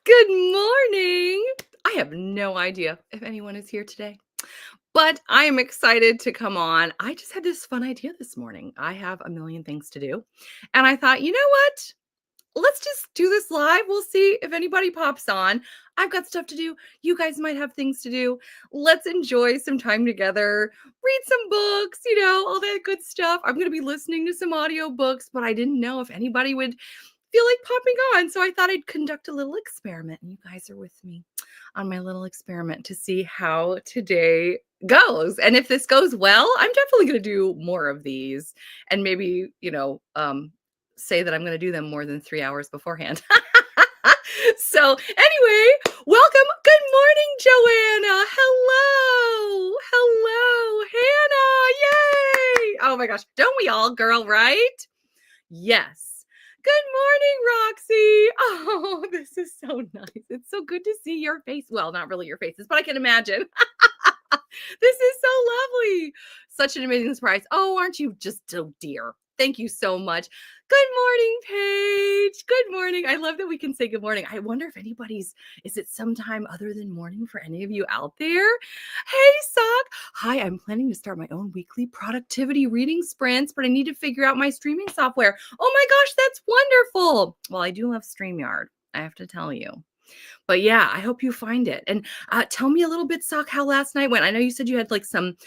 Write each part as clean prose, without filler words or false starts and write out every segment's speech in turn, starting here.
Good morning. I have no idea if anyone is here today, but I am excited to come on. I just had this fun idea this morning. I have a million things to do, and I thought, you know what? Let's just do this live. We'll see if anybody pops on. I've got stuff to do. You guys might have things to do. Let's enjoy some time together, read some books, all that good stuff. I'm going to be listening to some audiobooks, but I didn't know if anybody would feel like popping on. So I thought I'd conduct a little experiment. And you guys are with me on my little experiment to see how today goes. And if this goes well, I'm definitely going to do more of these and maybe, say that I'm going to do them more than 3 hours beforehand. So anyway, welcome. Good morning, Joanna. Hello. Hello, Hannah. Yay. Oh my gosh. Don't we all, girl, right? Yes. Good morning, Roxy. Oh, this is so nice. It's so good to see your face. Well, not really your faces, but I can imagine. This is so lovely. Such an amazing surprise. Oh, aren't you just so dear? Thank you so much. Good morning, Paige. Good morning. I love that we can say good morning. I wonder if is it sometime other than morning for any of you out there? Hey, Sock. Hi, I'm planning to start my own weekly productivity reading sprints, but I need to figure out my streaming software. Oh my gosh, that's wonderful. Well, I do love StreamYard, I have to tell you. But yeah, I hope you find it. And tell me a little bit, Sock, how last night went. I know you said you had some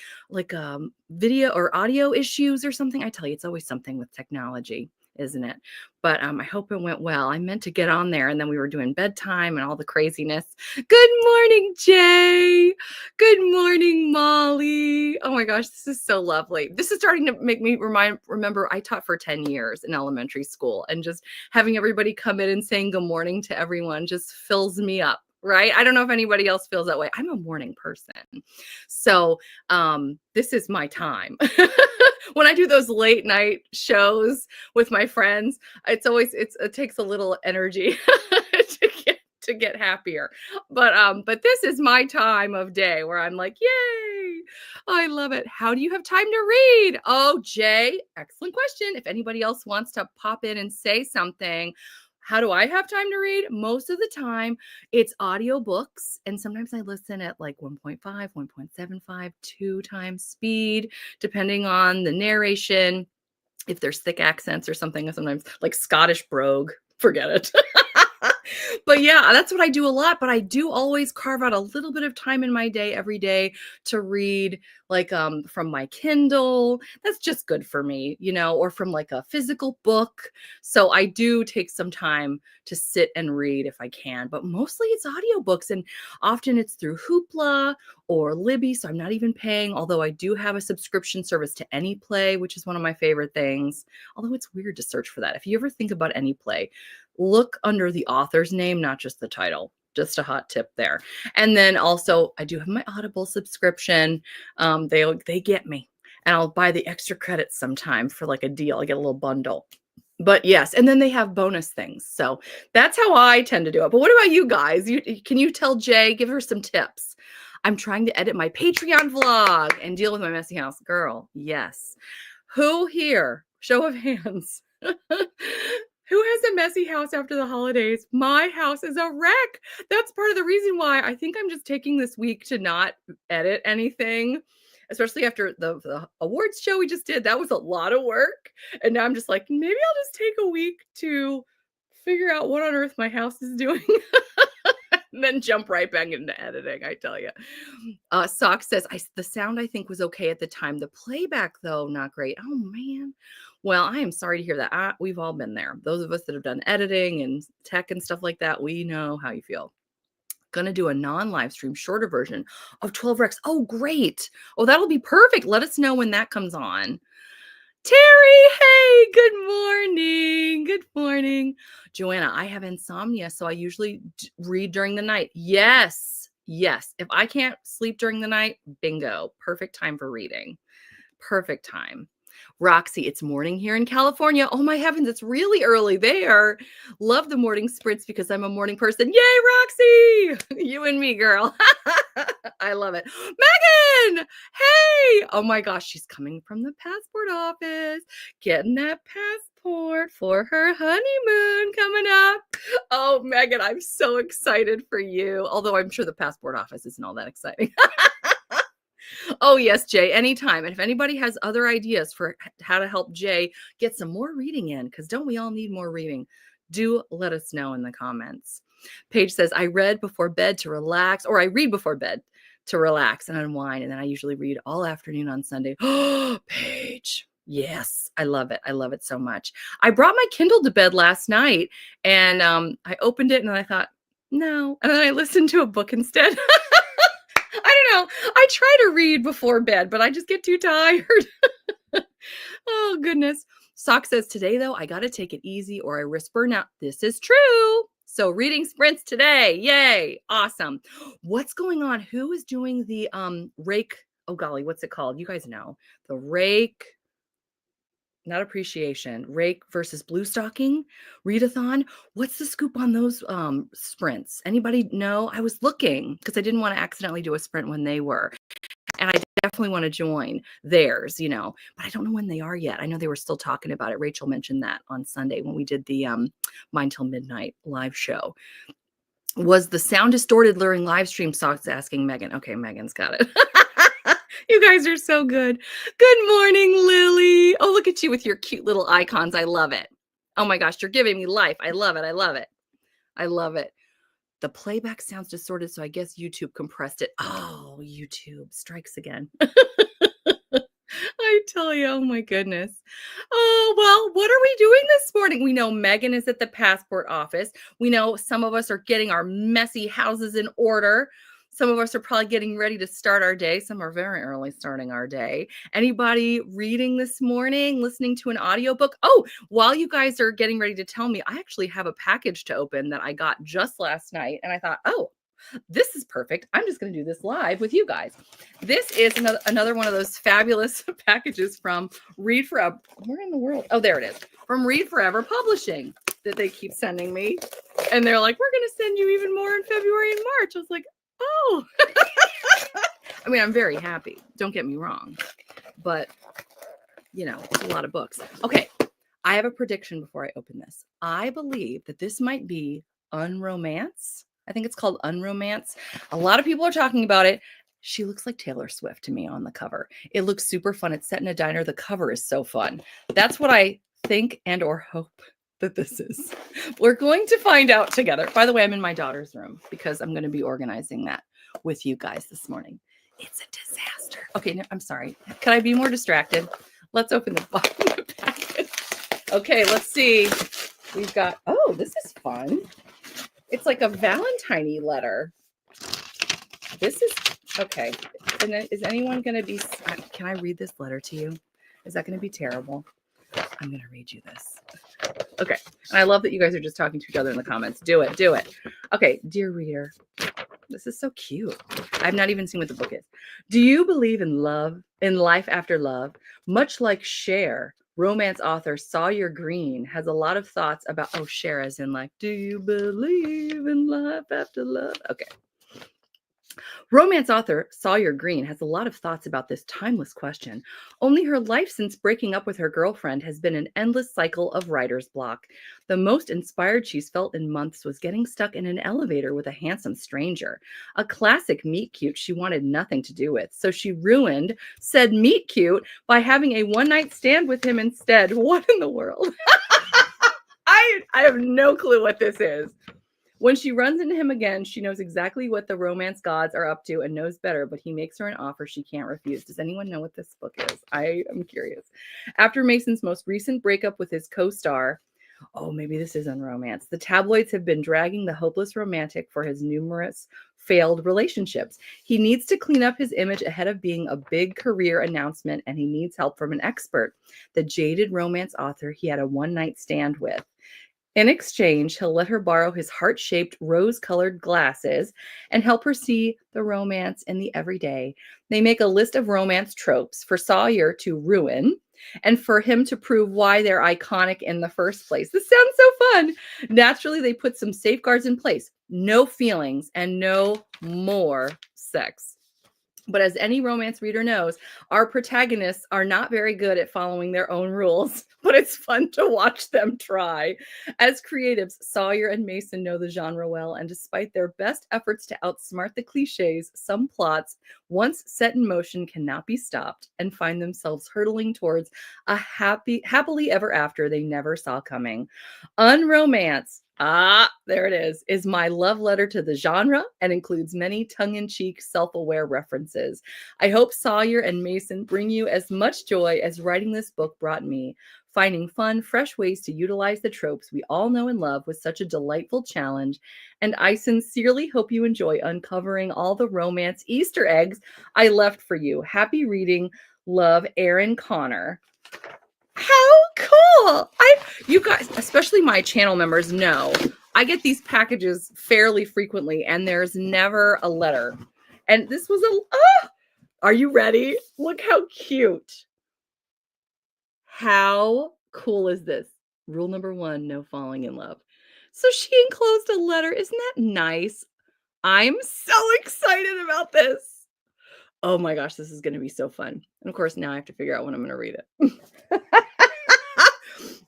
video or audio issues or something. I tell you, it's always something with technology, isn't it? But I hope it went well. I meant to get on there, and then we were doing bedtime and all the craziness. Good morning, Jay. Good morning, Molly. Oh my gosh, this is so lovely. This is starting to make me remember I taught for 10 years in elementary school, and just having everybody come in and saying good morning to everyone just fills me up. Right? I don't know if anybody else feels that way. I'm a morning person. So this is my time. When I do those late night shows with my friends, it takes a little energy to get happier. But this is my time of day where I'm like, yay, I love it. How do you have time to read? Oh, Jay, excellent question. If anybody else wants to pop in and say something, how do I have time to read? Most of the time, it's audiobooks. And sometimes I listen at 1.5, 1.75, 2 times speed, depending on the narration. If there's thick accents or something, sometimes like Scottish brogue, forget it. But yeah, that's what I do a lot. But I do always carve out a little bit of time in my day every day to read, from my Kindle. That's just good for me, or from a physical book. So I do take some time to sit and read if I can, but mostly it's audiobooks, and often it's through Hoopla or Libby. So I'm not even paying, although I do have a subscription service to AnyPlay, which is one of my favorite things. Although it's weird to search for that. If you ever think about AnyPlay, look under the author's name, not just the title. Just a hot tip there. And then also I do have my Audible subscription. They get me, and I'll buy the extra credits sometime for a deal. I get a little bundle. But yes, and then they have bonus things. So that's how I tend to do it. But what about you guys? Can you tell Jay, give her some tips? I'm trying to edit my Patreon vlog and deal with my messy house. Girl, yes. Who here? Show of hands. Who has a messy house after the holidays? My house is a wreck. That's part of the reason why I think I'm just taking this week to not edit anything, especially after the awards show we just did. That was a lot of work. And now I'm just like, maybe I'll just take a week to figure out what on earth my house is doing. And then jump right back into editing, I tell you. Sock says, the sound I think was okay at the time. The playback, though, not great. Oh, man. Well, I am sorry to hear that. We've all been there. Those of us that have done editing and tech and stuff like that, we know how you feel. Gonna do a non-live stream, shorter version of 12 Recs. Oh, great. Oh, that'll be perfect. Let us know when that comes on. Terry, hey, good morning. Good morning. Joanna, I have insomnia, so I usually read during the night. Yes. If I can't sleep during the night, bingo. Perfect time for reading. Perfect time. Roxy, it's morning here in California. Oh my heavens, it's really early there. Love the morning sprints because I'm a morning person. Yay, Roxy! You and me, girl. I love it. Megan! Hey! Oh my gosh, she's coming from the passport office, getting that passport for her honeymoon coming up. Oh, Megan, I'm so excited for you. Although I'm sure the passport office isn't all that exciting. Oh, yes, Jay, anytime. And if anybody has other ideas for how to help Jay get some more reading in, because don't we all need more reading? Do let us know in the comments. Paige says, I read before bed to relax, or I read before bed to relax and unwind. And then I usually read all afternoon on Sunday. Oh, Paige. Yes, I love it. I love it so much. I brought my Kindle to bed last night and I opened it and I thought, no. And then I listened to a book instead. I don't know. I try to read before bed, but I just get too tired. Oh, goodness. Sock says, today, though, I got to take it easy or I risk burnout. This is true. So reading sprints today. Yay. Awesome. What's going on? Who is doing the rake? Oh, golly, what's it called? You guys know. The rake. Not appreciation. Rake versus blue stocking readathon. What's the scoop on those sprints? Anybody know? I was looking because I didn't want to accidentally do a sprint when they were. And I definitely want to join theirs, but I don't know when they are yet. I know they were still talking about it. Rachel mentioned that on Sunday when we did the Mine Till Midnight live show. Was the sound distorted during live stream? Sock's asking Megan. Okay, Megan's got it. You guys are so good. Good morning, Lily. Oh, look at you with your cute little icons. I love it. Oh my gosh, you're giving me life. I love it. I love it. I love it. The playback sounds distorted, so I guess YouTube compressed it. Oh, YouTube strikes again. I tell you, oh my goodness. Oh, well, what are we doing this morning? We know Megan is at the passport office. We know some of us are getting our messy houses in order. Some of us are probably getting ready to start our day. Some are very early starting our day. Anybody reading this morning, listening to an audiobook? Oh, while you guys are getting ready to tell me, I actually have a package to open that I got just last night. And I thought, oh, this is perfect. I'm just going to do this live with you guys. This is another one of those fabulous packages from Read Forever. Where in the world? Oh, there it is. From Read Forever Publishing that they keep sending me. And they're like, we're going to send you even more in February and March. I was like, oh. I mean, I'm very happy. Don't get me wrong. But, it's a lot of books. Okay. I have a prediction before I open this. I believe that this might be Unromance. I think it's called Unromance. A lot of people are talking about it. She looks like Taylor Swift to me on the cover. It looks super fun. It's set in a diner. The cover is so fun. That's what I think and or hope that this is. We're going to find out together. By the way, I'm in my daughter's room because I'm going to be organizing that with you guys this morning. It's a disaster. Okay, no, I'm sorry. Can I be more distracted? Let's open the bottom of the package. Okay, let's see. We've got, oh, this is fun. It's like a Valentine-y letter. This is, okay. And then is anyone going to be, can I read this letter to you? Is that going to be terrible? I'm going to read you this. Okay. And I love that you guys are just talking to each other in the comments. Do it. Do it. Okay. Dear reader, this is so cute. I've not even seen what the book is. Do you believe in love, in life after love? Much like Cher, romance author Sawyer Green has a lot of thoughts about, oh, Cher as in like, do you believe in life after love? Okay. Romance author Sawyer Green has a lot of thoughts about this timeless question. Only her life since breaking up with her girlfriend has been an endless cycle of writer's block. The most inspired she's felt in months was getting stuck in an elevator with a handsome stranger. A classic meet cute she wanted nothing to do with. So she ruined said meet cute by having a one-night stand with him instead. What in the world? I have no clue what this is. When she runs into him again, she knows exactly what the romance gods are up to and knows better, but he makes her an offer she can't refuse. Does anyone know what this book is? I am curious. After Mason's most recent breakup with his co-star, oh, maybe this is Unromance, the tabloids have been dragging the hopeless romantic for his numerous failed relationships. He needs to clean up his image ahead of being a big career announcement, and he needs help from an expert, the jaded romance author he had a one-night stand with. In exchange, he'll let her borrow his heart-shaped, rose-colored glasses and help her see the romance in the everyday. They make a list of romance tropes for Sawyer to ruin and for him to prove why they're iconic in the first place. This sounds so fun. Naturally, they put some safeguards in place. No feelings and no more sex. But as any romance reader knows, our protagonists are not very good at following their own rules, but it's fun to watch them try. As creatives, Sawyer and Mason know the genre well, and despite their best efforts to outsmart the cliches, some plots, once set in motion, cannot be stopped and find themselves hurtling towards a happily ever after they never saw coming. Unromance, there it is my love letter to the genre and includes many tongue-in-cheek, self-aware references. I hope Sawyer and Mason bring you as much joy as writing this book brought me. Finding fun, fresh ways to utilize the tropes we all know and love was such a delightful challenge, and I sincerely hope you enjoy uncovering all the romance Easter eggs I left for you. Happy reading. Love, Aaron Connor. How cool! You guys, especially my channel members, know I get these packages fairly frequently, and there's never a letter. And this was are you ready? Look how cute. How cool is this? Rule number 1, no falling in love. So she enclosed a letter. Isn't that nice? I'm so excited about this. Oh my gosh, this is going to be so fun. And of course, now I have to figure out when I'm going to read it.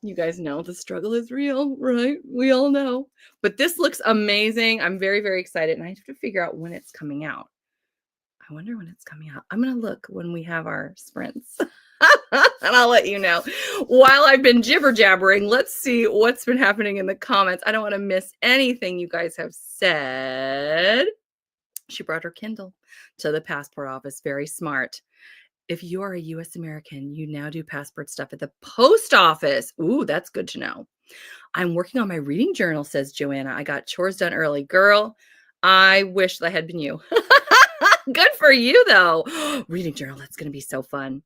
You guys know the struggle is real, right? We all know. But this looks amazing. I'm very, very excited. And I have to figure out when it's coming out. I wonder when it's coming out. I'm going to look when we have our sprints. And I'll let you know. While I've been jibber jabbering, let's see what's been happening in the comments. I don't want to miss anything you guys have said. She brought her Kindle to the passport office. Very smart. If you are a US American, you now do passport stuff at the post office. Ooh, that's good to know. I'm working on my reading journal, says Joanna. I got chores done early. Girl, I wish that had been you. Good for you, though. Reading journal, that's going to be so fun.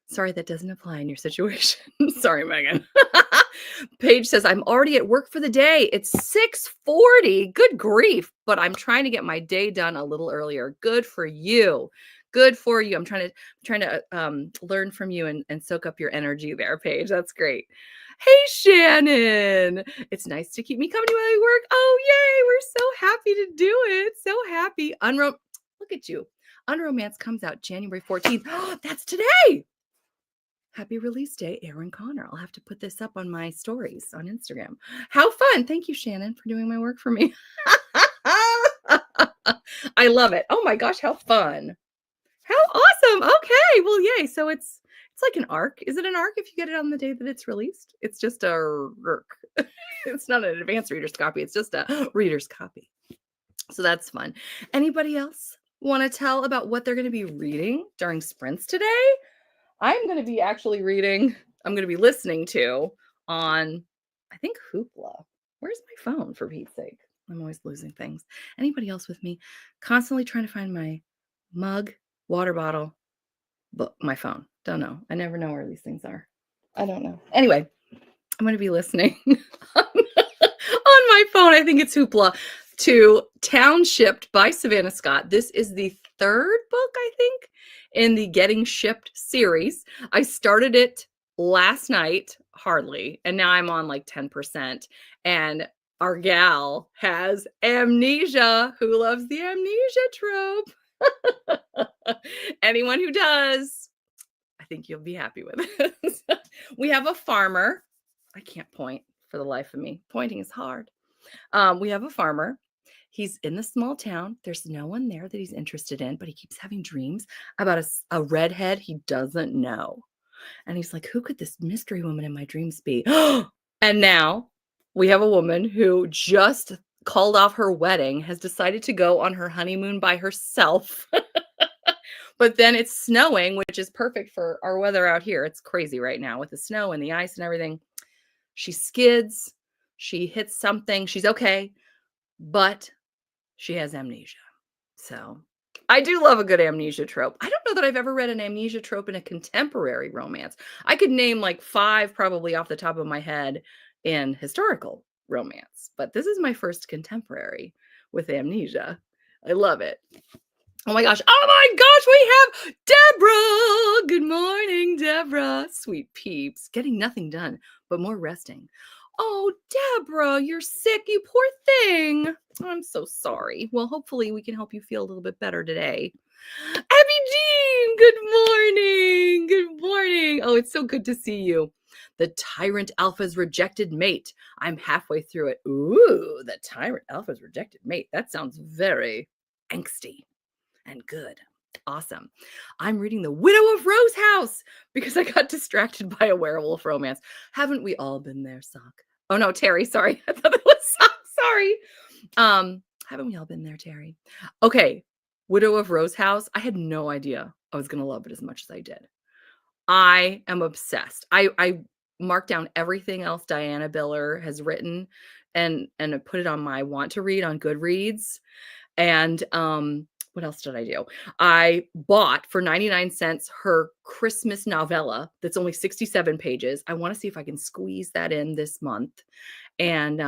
Sorry, that doesn't apply in your situation. Sorry, Megan. Paige says, I'm already at work for the day. It's 6:40. Good grief. But I'm trying to get my day done a little earlier. Good for you. Good for you. I'm trying to learn from you and soak up your energy there, Paige. That's great. Hey, Shannon. It's nice to keep me company while I work. Oh, yay. We're so happy to do it. So happy. Look at you. Unromance comes out January 14th. Oh, that's today. Happy release day, Aaron Connor. I'll have to put this up on my stories on Instagram. How fun. Thank you, Shannon, for doing my work for me. I love it. Oh my gosh, how fun. How awesome. Okay. Well, yay. So it's like an ARC. Is it an ARC if you get it on the day that it's released? It's just a RRC. It's not an advanced reader's copy. It's just a reader's copy. So that's fun. Anybody else want to tell about what they're going to be reading during sprints today? I'm going to be listening to on, I think, Hoopla. Where's my phone, for Pete's sake? I'm always losing things. Anybody else with me? Constantly trying to find my mug, water bottle, but my phone. Don't know. I never know where these things are. I don't know. Anyway, I'm going to be listening on my phone. I think it's Hoopla, to Town Shipped by Savannah Scott. This is the third book, I think, in the Getting Shipped series. I started it last night, hardly, and now I'm on like 10%. And our gal has amnesia. Who loves the amnesia trope? Anyone who does, I think you'll be happy with it. We have a farmer. I can't point for the life of me. Pointing is hard. We have a farmer. He's in the small town. There's no one there that he's interested in, but he keeps having dreams about a redhead he doesn't know. And he's like, who could this mystery woman in my dreams be? And now we have a woman who just called off her wedding, has decided to go on her honeymoon by herself. But then it's snowing, which is perfect for our weather out here. It's crazy right now with the snow and the ice and everything. She skids. She hits something. She's okay. But she has amnesia. So I do love a good amnesia trope. I don't know that I've ever read an amnesia trope in a contemporary romance. I could name like 5 probably off the top of my head in historical romance, but this is my first contemporary with amnesia. I love it. Oh my gosh. Oh my gosh, we have Deborah. Good morning, Deborah. Sweet peeps. Getting nothing done, but more resting. Oh, Deborah, you're sick, you poor thing. I'm so sorry. Well, hopefully we can help you feel a little bit better today. Abby Jean, good morning. Good morning. Oh, it's so good to see you. The Tyrant Alpha's Rejected Mate. I'm halfway through it. Ooh, the Tyrant Alpha's Rejected Mate. That sounds very angsty and good. Awesome. I'm reading The Widow of Rose House because I got distracted by a werewolf romance. Haven't we all been there, Sock? Oh no, Terry, sorry. I thought it was Sock. Sorry. Haven't we all been there, Terry? Okay. Widow of Rose House. I had no idea I was gonna love it as much as I did. I am obsessed. I marked down everything else Diana Biller has written and I put it on my want to read on Goodreads. And what else did I do? I bought for 99 cents her Christmas novella that's only 67 pages. I want to see if I can squeeze that in this month. And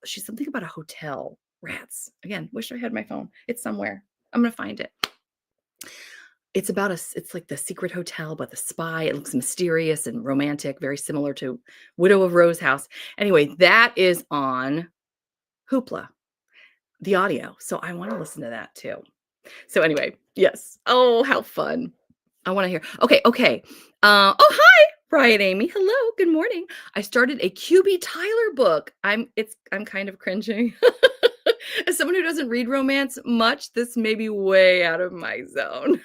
she's something about a hotel. Rats. Again, wish I had my phone. It's somewhere. I'm gonna find it. It's about it's like the secret hotel, but the spy. It looks mysterious and romantic, very similar to Widow of Rose House. Anyway, that is on Hoopla, the audio. So I want to listen to that too. So anyway, yes. Oh, how fun. I want to hear. Okay. Oh, hi, Brian Amy. Hello, good morning. I started a QB Tyler book. I'm kind of cringing. As someone who doesn't read romance much, this may be way out of my zone.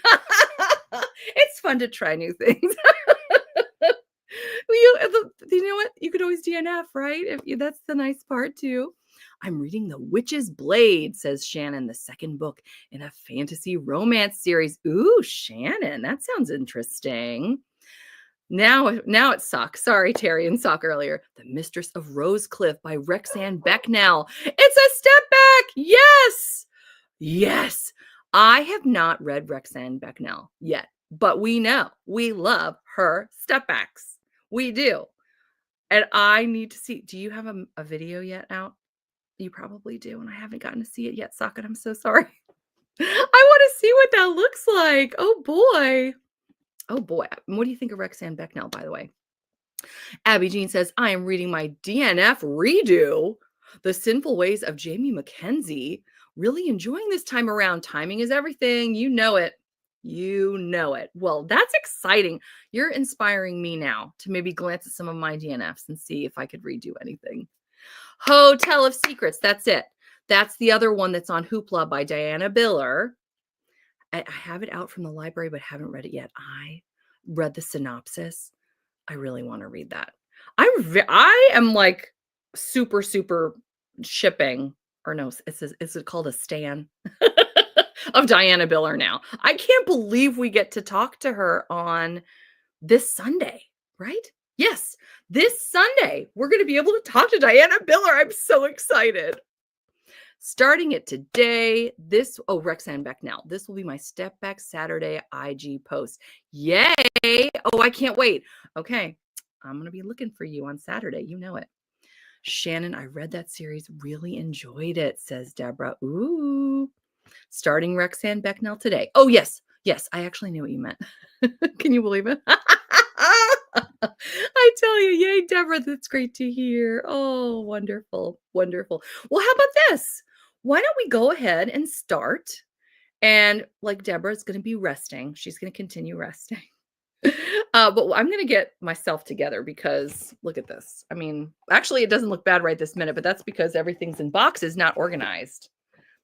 It's fun to try new things. You know what? You could always DNF, right? That's the nice part too. I'm reading The Witch's Blade, says Shannon, the second book in a fantasy romance series. Ooh, Shannon, that sounds interesting. Now it sucks. Sorry, Terry and Sock earlier. The Mistress of Rosecliff by Rexanne Becknell. It's a step back. Yes. Yes. I have not read Rexanne Becknell yet, but we know we love her step backs. We do. And I need to see. Do you have a video yet out? You probably do, and I haven't gotten to see it yet, Socket. I'm so sorry. I want to see what that looks like. Oh boy. Oh boy. What do you think of Rexanne Becknell, by the way? Abby Jean says, I am reading my DNF redo, The Sinful Ways of Jamie Mackenzie. Really enjoying this time around. Timing is everything. You know it. You know it. Well, that's exciting. You're inspiring me now to maybe glance at some of my DNFs and see if I could redo anything. Hotel of Secrets. That's it. That's the other one that's on Hoopla by Diana Biller. I have it out from the library, but haven't read it yet. I read the synopsis. I really want to read that. I am like super shipping, or no, is it called a stan of Diana Biller now? I can't believe we get to talk to her on this Sunday, right? Yes, this Sunday we're going to be able to talk to Diana Biller. I'm so excited. Starting it today, Rexanne Becknell. This will be my Step Back Saturday IG post. Yay! Oh, I can't wait. Okay, I'm going to be looking for you on Saturday. You know it. Shannon, I read that series, really enjoyed it, says Deborah. Ooh. Starting Rexanne Becknell today. Oh, yes. Yes, I actually knew what you meant. Can you believe it? I tell you, yay, Deborah, that's great to hear. Oh, wonderful, wonderful. Well, how about this? Why don't we go ahead and start? And like Deborah's going to be resting. She's going to continue resting. But I'm going to get myself together because look at this. I mean, actually, it doesn't look bad right this minute, but that's because everything's in boxes, not organized.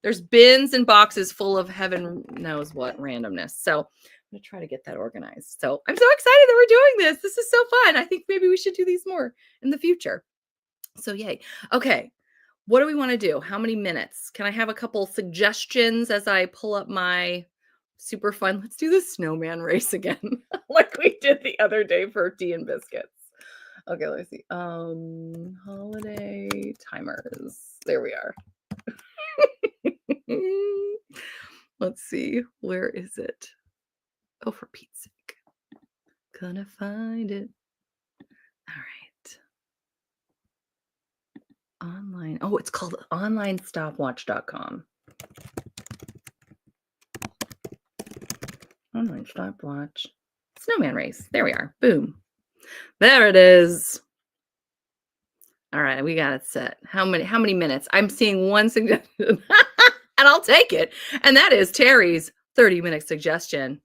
There's bins and boxes full of heaven knows what randomness. So I'm going to try to get that organized. So I'm so excited that we're doing this. This is so fun. I think maybe we should do these more in the future. So yay. Okay. What do we want to do? How many minutes? Can I have a couple suggestions as I pull up my super fun? Let's do the snowman race again, like we did the other day for tea and biscuits. Okay, let's see. Holiday timers. There we are. Let's see. Where is it? Oh, for Pete's sake. Gonna find it. All right. Online. Oh, it's called onlinestopwatch.com. Online stopwatch. Snowman race. There we are. Boom. There it is. All right, we got it set. How many minutes? I'm seeing one suggestion, and I'll take it. And that is Terry's 30-minute suggestion.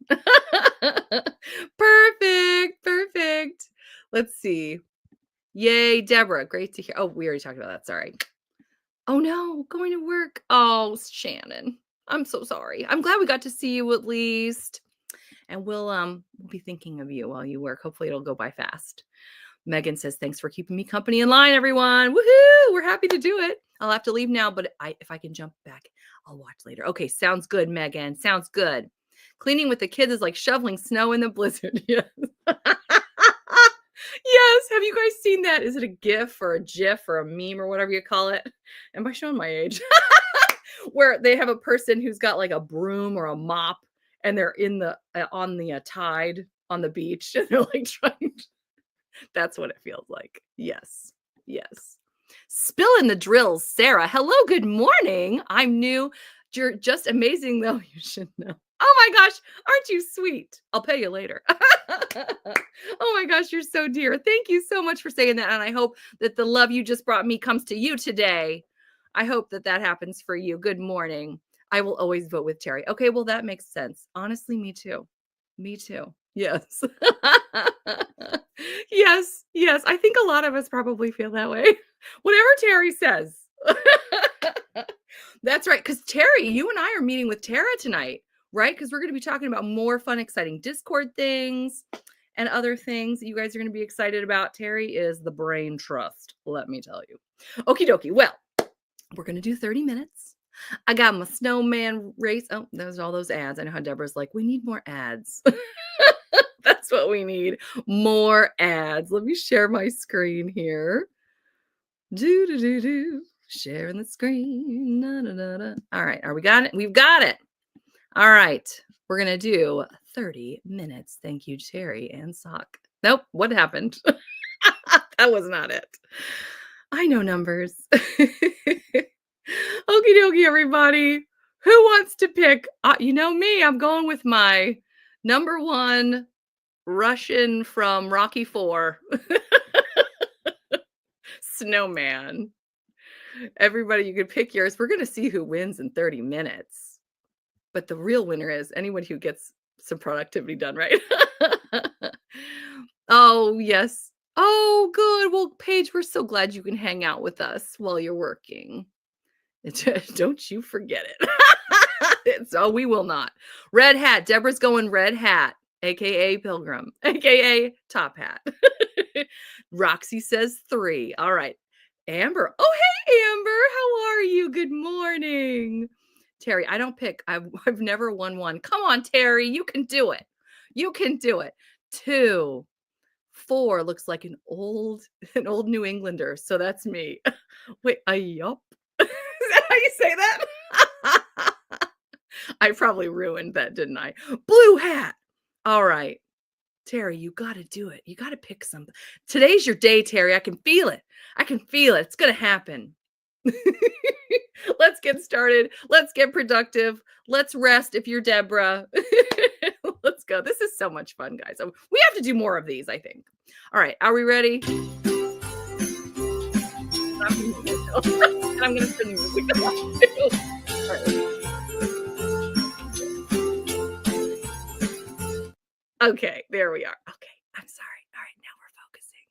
Perfect, perfect. Let's see. Yay, Deborah. Great to hear. Oh, we already talked about that. Sorry. Oh no, going to work. Oh, Shannon. I'm so sorry. I'm glad we got to see you at least. And we'll be thinking of you while you work. Hopefully it'll go by fast. Megan says, "Thanks for keeping me company in line, everyone. Woohoo! We're happy to do it. I'll have to leave now, but if I can jump back, I'll watch later." Okay, sounds good, Megan. Sounds good. Cleaning with the kids is like shoveling snow in the blizzard. Yes. Yes. Have you guys seen that? Is it a GIF or a GIF or a meme or whatever you call it? Am I showing my age? Where they have a person who's got like a broom or a mop and they're in the on the tide on the beach and they're like trying that's what it feels like. Yes. Yes. Spill in the drills, Sarah. Hello, good morning. I'm new. You're just amazing, though. You should know. Oh my gosh, aren't you sweet? I'll pay you later. Oh my gosh, you're so dear. Thank you so much for saying that. And I hope that the love you just brought me comes to you today. I hope that that happens for you. Good morning. I will always vote with Terry. Okay, well, that makes sense. Honestly, me too. Me too. Yes. Yes, yes. I think a lot of us probably feel that way. Whatever Terry says. That's right. Because Terry, you and I are meeting with Tara tonight, right? Because we're going to be talking about more fun, exciting Discord things and other things that you guys are going to be excited about. Terry is the brain trust, let me tell you. Okie dokie. Well, we're going to do 30 minutes. I got my snowman race. Oh, those all those ads. I know how Deborah's like, we need more ads. That's what we need. More ads. Let me share my screen here. Do do do do. Sharing the screen. Na, na, na, na. All right. Are we got it? We've got it. All right. We're gonna do 30 minutes. Thank you, Terry and Sock. Nope. What happened? That was not it. I know numbers. Okie dokie, everybody. Who wants to pick? You know me, I'm going with my number one Russian from Rocky 4, Snowman. Everybody, you could pick yours. We're gonna see who wins in 30 minutes. But the real winner is anyone who gets some productivity done, right? Oh, yes. Oh, good. Well, Paige, we're so glad you can hang out with us while you're working. Don't you forget it. Oh, we will not. Red hat. Deborah's going red hat, aka Pilgrim, aka Top Hat. Roxy says 3. All right. Amber. Oh, hey, Amber. How are you? Good morning. Terry, I don't pick. I've never won one. Come on, Terry. You can do it. You can do it. 2. 4 looks like an old New Englander. So that's me. Wait, a yup. Is that how you say that? I probably ruined that, didn't I? Blue hat. All right. Terry, you got to do it. You got to pick something. Today's your day, Terry. I can feel it. I can feel it. It's going to happen. Let's get started. Let's get productive. Let's rest if you're Deborah. Let's go. This is so much fun, guys. We have to do more of these, I think. All right. Are we ready? And I'm going to turn the music off. All right. Okay, there we are. Okay, I'm sorry. All right, now we're focusing.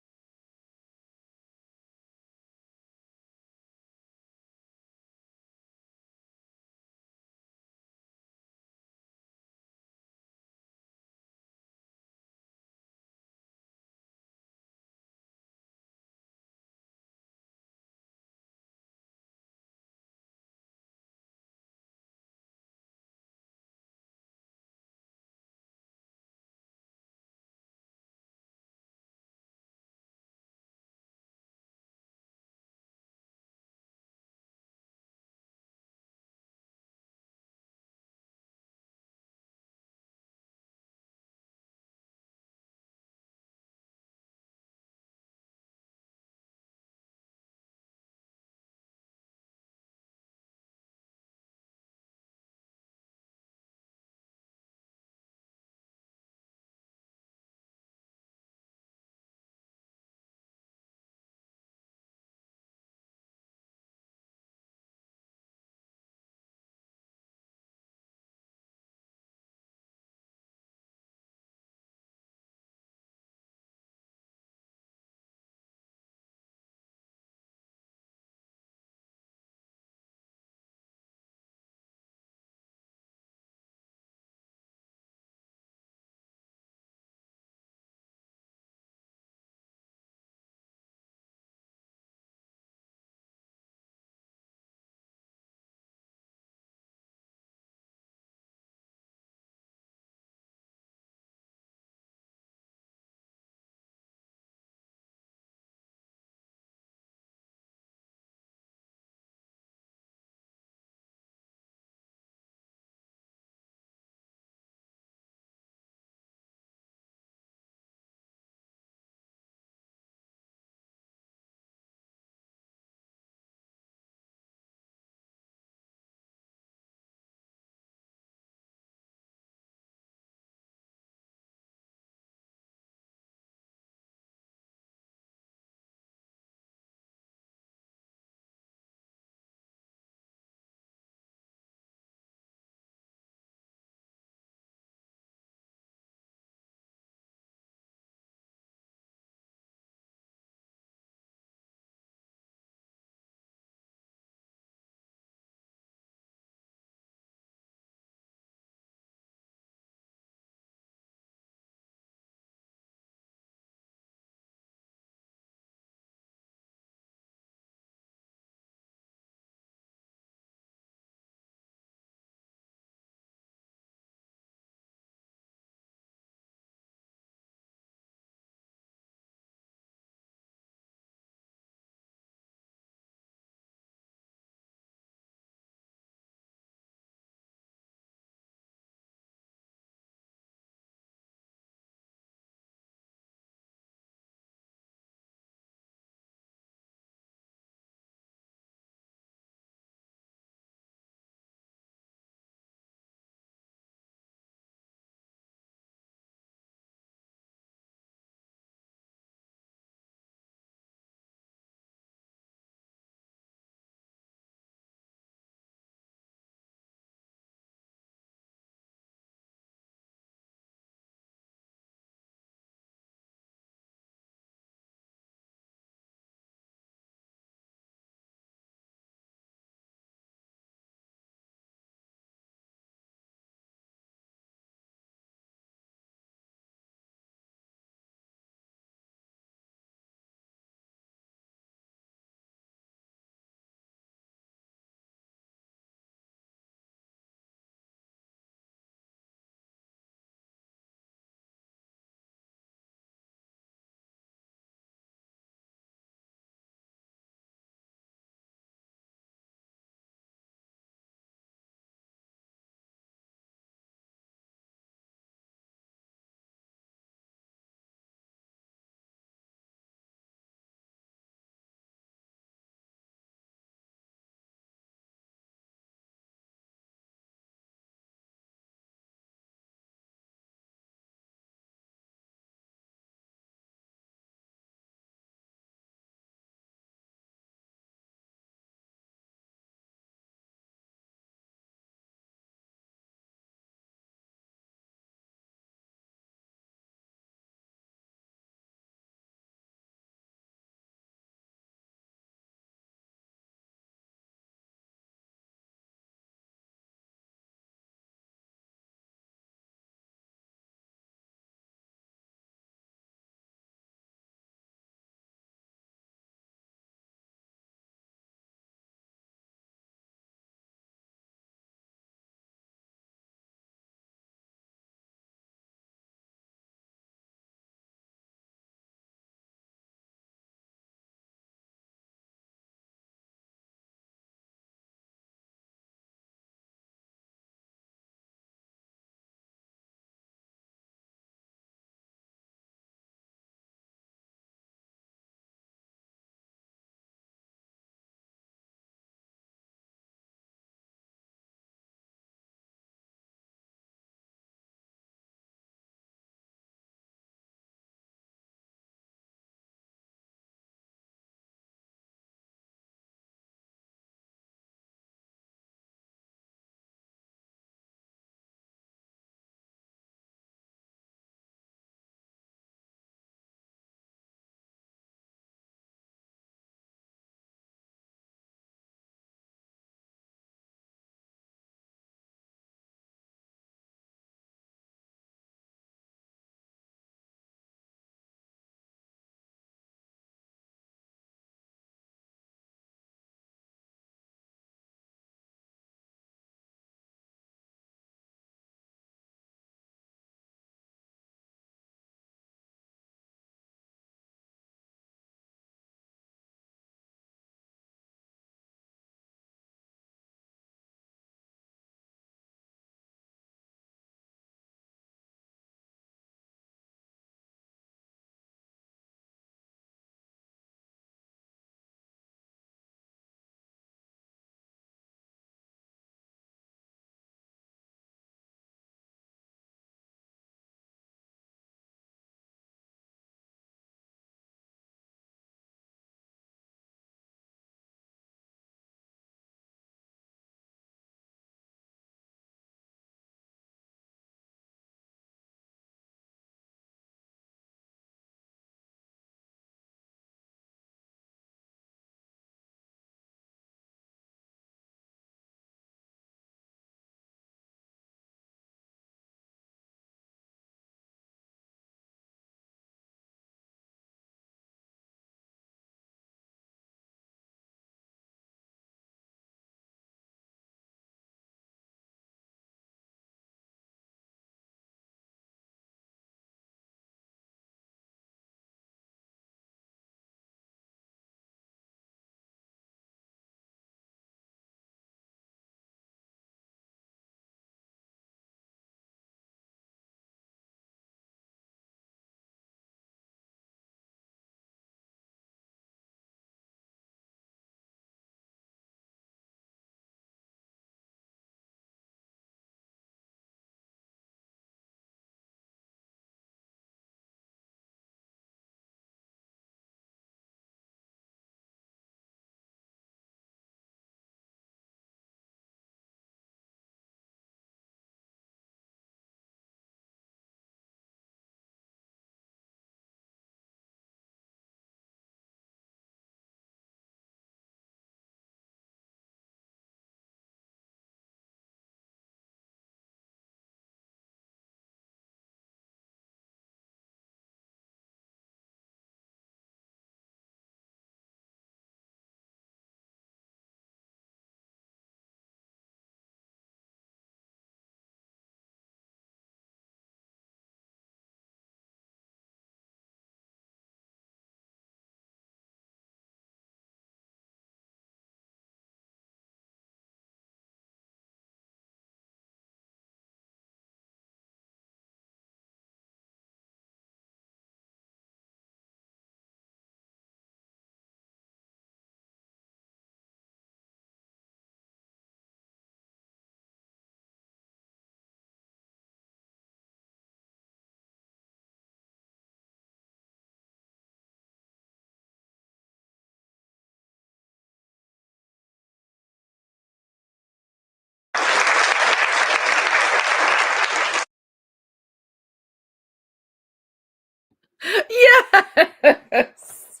Yes.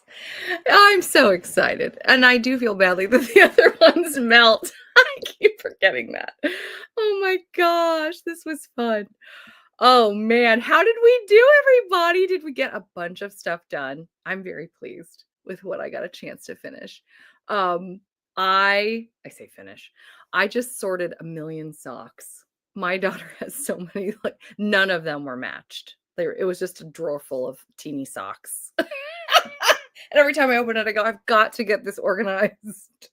I'm so excited, and I do feel badly that the other ones melt. I keep forgetting that. Oh my gosh, this was fun. Oh man, how did we do, everybody? Did we get a bunch of stuff done? I'm very pleased with what I got a chance to finish. Um, I say finish. I just sorted a million socks. My daughter has so many, like none of them were matched. It was just a drawer full of teeny socks. And every time I open it, I go, I've got to get this organized.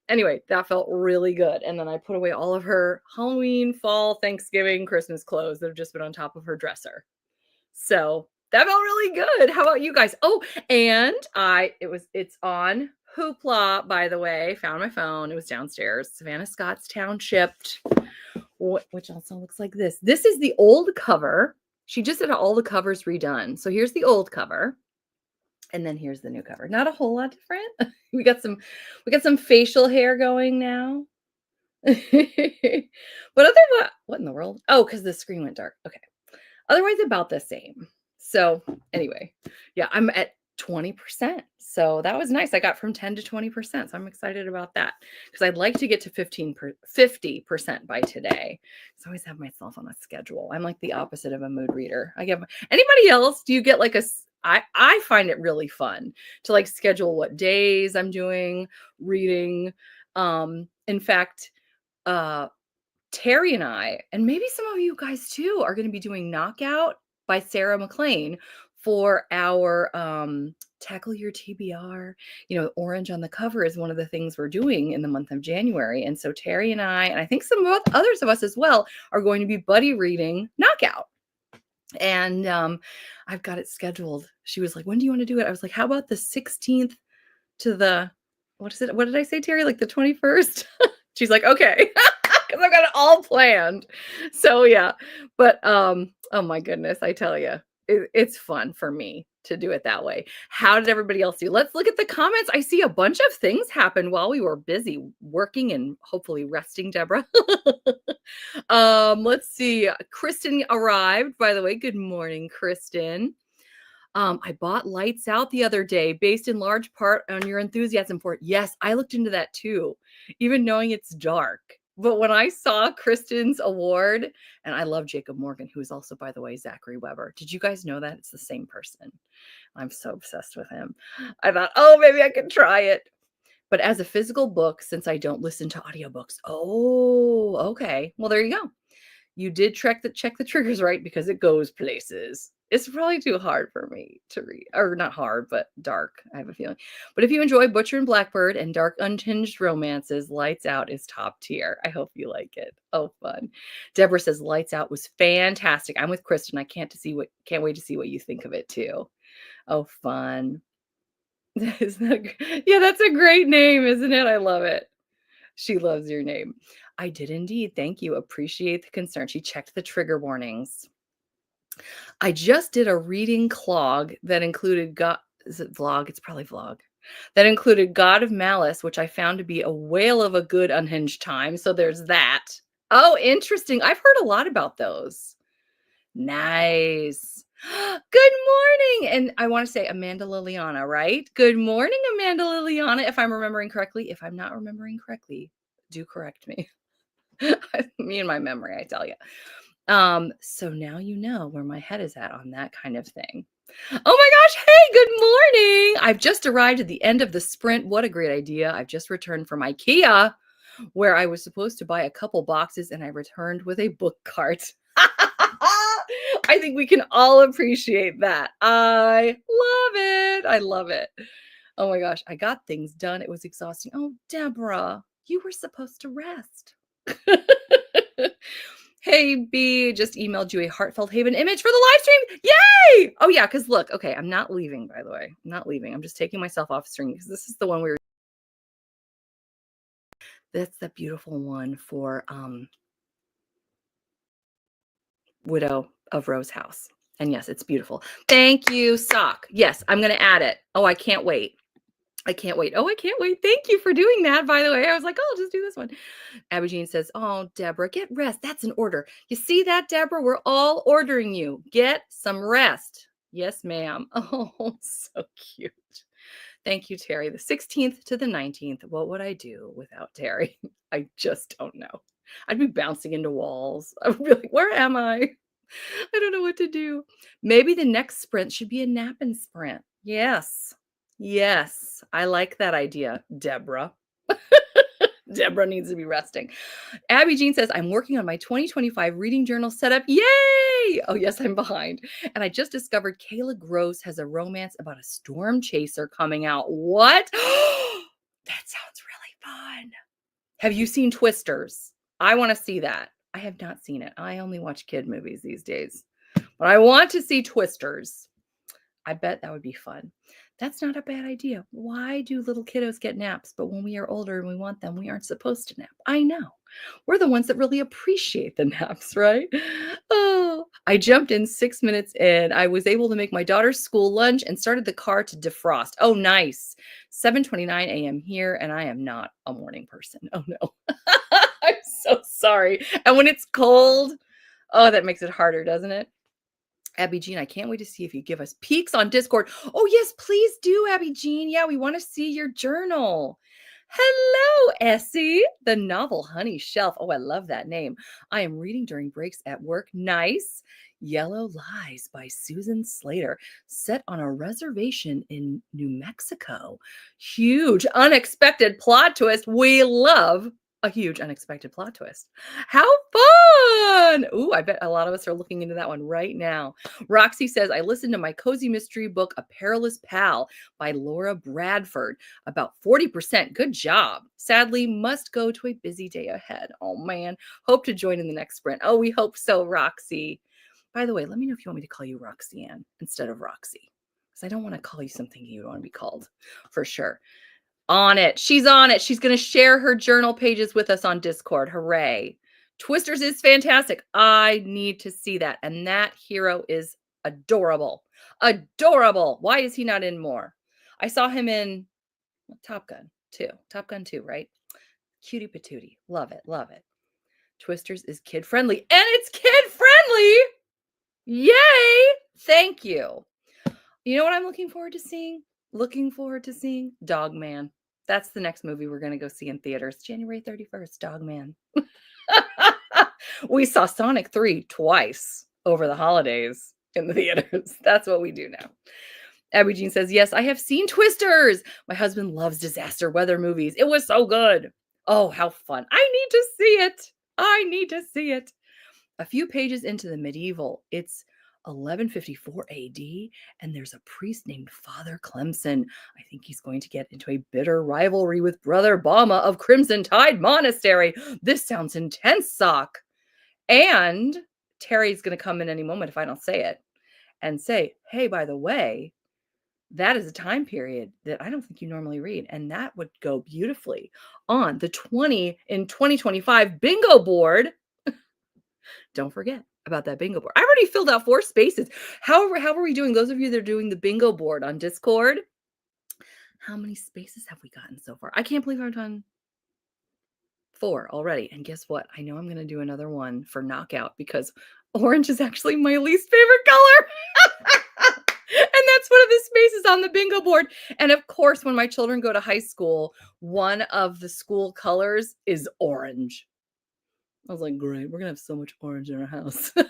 Anyway, that felt really good. And then I put away all of her Halloween, fall, Thanksgiving, Christmas clothes that have just been on top of her dresser. So that felt really good. How about you guys? Oh, and it's on Hoopla, by the way. Found my phone. It was downstairs. Savannah Scott's Townshipped, which also looks like this. This is the old cover. She just had all the covers redone. So here's the old cover. And then here's the new cover. Not a whole lot different. We got some facial hair going now. But what in the world? Oh, because the screen went dark. Okay. Otherwise about the same. So anyway, yeah, I'm at 20%. So that was nice. I got from 10 to 20%. So I'm excited about that because I'd like to get to 50% by today. So I always have myself on a schedule. I'm like the opposite of a mood reader. Anybody else? Do you get like I find it really fun to like schedule what days I'm doing reading. In fact, Terry and I, and maybe some of you guys too, are going to be doing Knockout by Sarah McLean for our Tackle Your TBR. Orange on the cover is one of the things we're doing in the month of January. And so Terry and I think some of others of us as well, are going to be buddy reading Knockout. And I've got it scheduled. She was like, when do you want to do it? I was like, how about the 16th to the, what is it? What did I say, Terry? Like the 21st? She's like, okay. Because I've got it all planned. So yeah. But oh my goodness, I tell you, it's fun for me to do it that way. How did everybody else do? Let's look at the comments. I see a bunch of things happen while we were busy working and hopefully resting, Deborah. Let's see. Kristen arrived, by the way. Good morning, Kristen. I bought Lights Out the other day based in large part on your enthusiasm for it. Yes, I looked into that too, even knowing it's dark. But when I saw Kristen's award, and I love Jacob Morgan, who is also, by the way, Zachary Weber. Did you guys know that? It's the same person. I'm so obsessed with him. I thought, oh, maybe I can try it. But as a physical book, since I don't listen to audiobooks. Oh, okay. Well, there you go. You did check the triggers right because it goes places. It's probably too hard for me to read, or not hard, but dark, I have a feeling. But if you enjoy Butcher and Blackbird and dark, untinged romances, Lights Out is top tier. I hope you like it. Oh, fun. Deborah says Lights Out was fantastic. I'm with Kristen. I can't wait to see what you think of it too. Oh, fun. Yeah, that's a great name, isn't it? I love it. She loves your name. I did indeed. Thank you. Appreciate the concern. She checked the trigger warnings. I just did a reading clog that included is it vlog? It's probably vlog. That included God of Malice, which I found to be a whale of a good unhinged time. So there's that. Oh, interesting. I've heard a lot about those. Nice. Good morning. And I want to say Amanda Liliana, right? Good morning, Amanda Liliana, if I'm remembering correctly. If I'm not remembering correctly, do correct me. Me and my memory, I tell you. So now you know where my head is at on that kind of thing. Oh my gosh. Hey, good morning. I've just arrived at the end of the sprint. What a great idea. I've just returned from IKEA where I was supposed to buy a couple boxes and I returned with a book cart. I think we can all appreciate that. I love it. I love it. Oh my gosh. I got things done. It was exhausting. Oh, Deborah, you were supposed to rest. Hey, B, just emailed you a heartfelt haven image for the live stream. Yay! Oh, yeah, because look, okay, I'm not leaving, by the way. I'm not leaving. I'm just taking myself off stream because this is the one that's the beautiful one for Widow of Rose House. And yes, it's beautiful. Thank you, Sock. Yes, I'm going to add it. Oh, I can't wait. I can't wait. Oh, I can't wait. Thank you for doing that, by the way. I was like, oh, I'll just do this one. Abby Jean says, oh, Deborah, get rest. That's an order. You see that, Deborah? We're all ordering you. Get some rest. Yes, ma'am. Oh, so cute. Thank you, Terry. The 16th to the 19th. What would I do without Terry? I just don't know. I'd be bouncing into walls. I would be like, where am I? I don't know what to do. Maybe the next sprint should be a nap and sprint. Yes. Yes. I like that idea, Deborah. Deborah needs to be resting. Abby Jean says, I'm working on my 2025 reading journal setup. Yay! Oh, yes, I'm behind. And I just discovered Kayla Gross has a romance about a storm chaser coming out. What? That sounds really fun. Have you seen Twisters? I want to see that. I have not seen it. I only watch kid movies these days, but I want to see Twisters. I bet that would be fun. That's not a bad idea. Why do little kiddos get naps, but when we are older and we want them, we aren't supposed to nap? I know. We're the ones that really appreciate the naps, right? Oh, I jumped in 6 minutes and I was able to make my daughter's school lunch and started the car to defrost. Oh, nice. 7:29 a.m. here, and I am not a morning person. Oh no. I'm so sorry. And when it's cold, oh, that makes it harder, doesn't it? Abby Jean, I can't wait to see if you give us peeks on Discord. Oh, yes, please do, Abby Jean. Yeah, we want to see your journal. Hello, Essie, the novel Honey Shelf. Oh, I love that name. I am reading during breaks at work. Nice. Yellow Lies by Susan Slater, set on a reservation in New Mexico. Huge, unexpected plot twist. We love a huge unexpected plot twist. How fun! Ooh, I bet a lot of us are looking into that one right now. Roxy says, I listened to my cozy mystery book, A Perilous Pal by Laura Bradford. About 40%. Good job. Sadly, must go to a busy day ahead. Oh, man. Hope to join in the next sprint. Oh, we hope so, Roxy. By the way, let me know if you want me to call you Roxanne instead of Roxy, because I don't want to call you something you don't want to be called, for sure. On it. She's on it. She's going to share her journal pages with us on Discord. Hooray. Twisters is fantastic. I need to see that. And that hero is adorable. Adorable. Why is he not in more? I saw him in Top Gun 2. Top Gun 2, right? Cutie patootie. Love it. Love it. Twisters is kid friendly. And it's kid friendly. Yay. Thank you. You know what I'm looking forward to seeing? Looking forward to seeing Dog Man. That's the next movie we're going to go see in theaters. January 31st, Dog Man. We saw Sonic 3 twice over the holidays in the theaters. That's what we do now. Abby Jean says, yes, I have seen Twisters. My husband loves disaster weather movies. It was so good. Oh, how fun. I need to see it. I need to see it. A few pages into the medieval, it's 1154 AD, and there's a priest named Father Clemson. I think he's going to get into a bitter rivalry with Brother Bama of Crimson Tide Monastery. This sounds intense, Sock. And Terry's going to come in any moment if I don't say it and say, hey, by the way, that is a time period that I don't think you normally read. And that would go beautifully on the 2025 bingo board. Don't forget about that bingo board. I already filled out 4 spaces. How are we doing? Those of you that are doing the bingo board on Discord, how many spaces have we gotten so far? I can't believe I've done 4 already. And guess what? I know I'm going to do another one for knockout because orange is actually my least favorite color. And that's one of the spaces on the bingo board. And of course, when my children go to high school, one of the school colors is orange. I was like, great, we're going to have so much orange in our house. My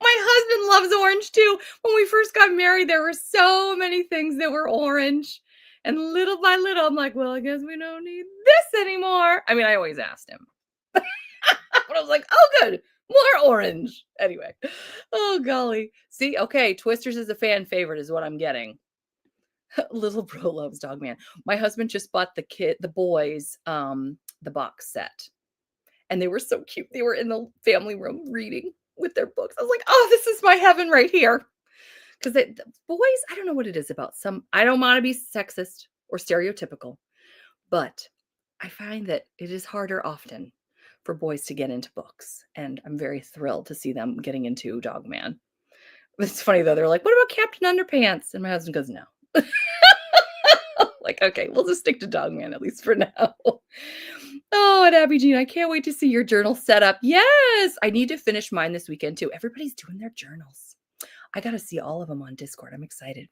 husband loves orange too. When we first got married, there were so many things that were orange. And little by little, I'm like, well, I guess we don't need this anymore. I mean, I always asked him. But I was like, oh, good. More orange. Anyway. Oh, golly. See, okay. Twisters is a fan favorite is what I'm getting. Little bro loves Dog Man. My husband just bought the boys, the box set. And they were so cute. They were in the family room reading with their books. I was like, oh, this is my heaven right here. Because the boys, I don't know what it is about I don't want to be sexist or stereotypical, but I find that it is harder often for boys to get into books. And I'm very thrilled to see them getting into Dog Man. It's funny though. They're like, what about Captain Underpants? And my husband goes, no. Like, okay, we'll just stick to Dog Man at least for now. Oh, and Abby Jean, I can't wait to see your journal set up. Yes, I need to finish mine this weekend too. Everybody's doing their journals. I got to see all of them on Discord. I'm excited.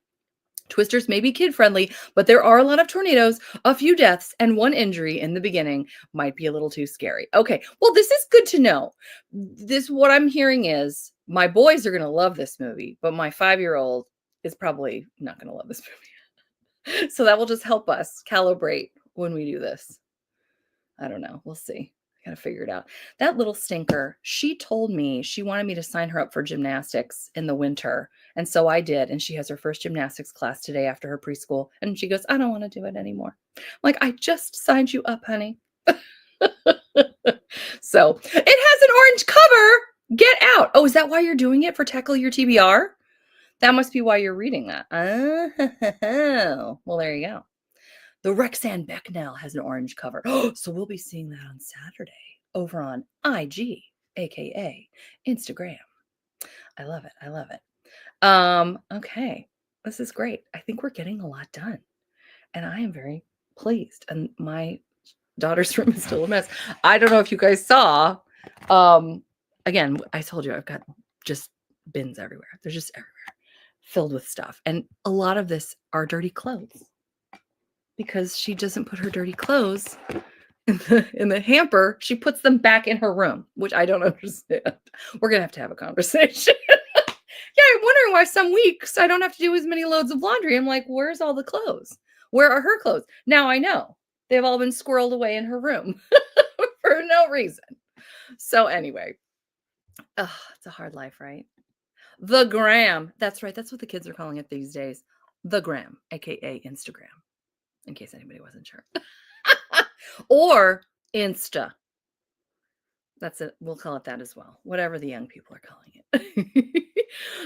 Twisters may be kid friendly, but there are a lot of tornadoes, a few deaths, and one injury in the beginning. Might be a little too scary. Okay, well, this is good to know. This, what I'm hearing is my boys are going to love this movie, but my 5-year-old is probably not going to love this movie. So that will just help us calibrate when we do this. I don't know. We'll see. I gotta figure it out. That little stinker, she told me she wanted me to sign her up for gymnastics in the winter. And so I did. And she has her first gymnastics class today after her preschool. And she goes, I don't want to do it anymore. I'm like, I just signed you up, honey. So it has an orange cover. Get out. Oh, is that why you're doing it, for Tackle Your TBR? That must be why you're reading that. Oh, well, there you go. The Rexanne Becknell has an orange cover. So we'll be seeing that on Saturday over on IG, aka Instagram. I love it. I love it. Okay. This is great. I think we're getting a lot done. And I am very pleased. And my daughter's room is still a mess. I don't know if you guys saw. Again, I told you I've got just bins everywhere. They're just everywhere, filled with stuff. And a lot of this are dirty clothes, because she doesn't put her dirty clothes in the hamper. She puts them back in her room, which I don't understand. We're going to have a conversation. Yeah, I'm wondering why some weeks I don't have to do as many loads of laundry. I'm like, where's all the clothes? Where are her clothes? Now I know. They've all been squirreled away in her room for no reason. So anyway, it's a hard life, right? The gram. That's right. That's what the kids are calling it these days. The gram, aka Instagram, in case anybody wasn't sure. Or Insta. That's it. We'll call it that as well. Whatever the young people are calling it.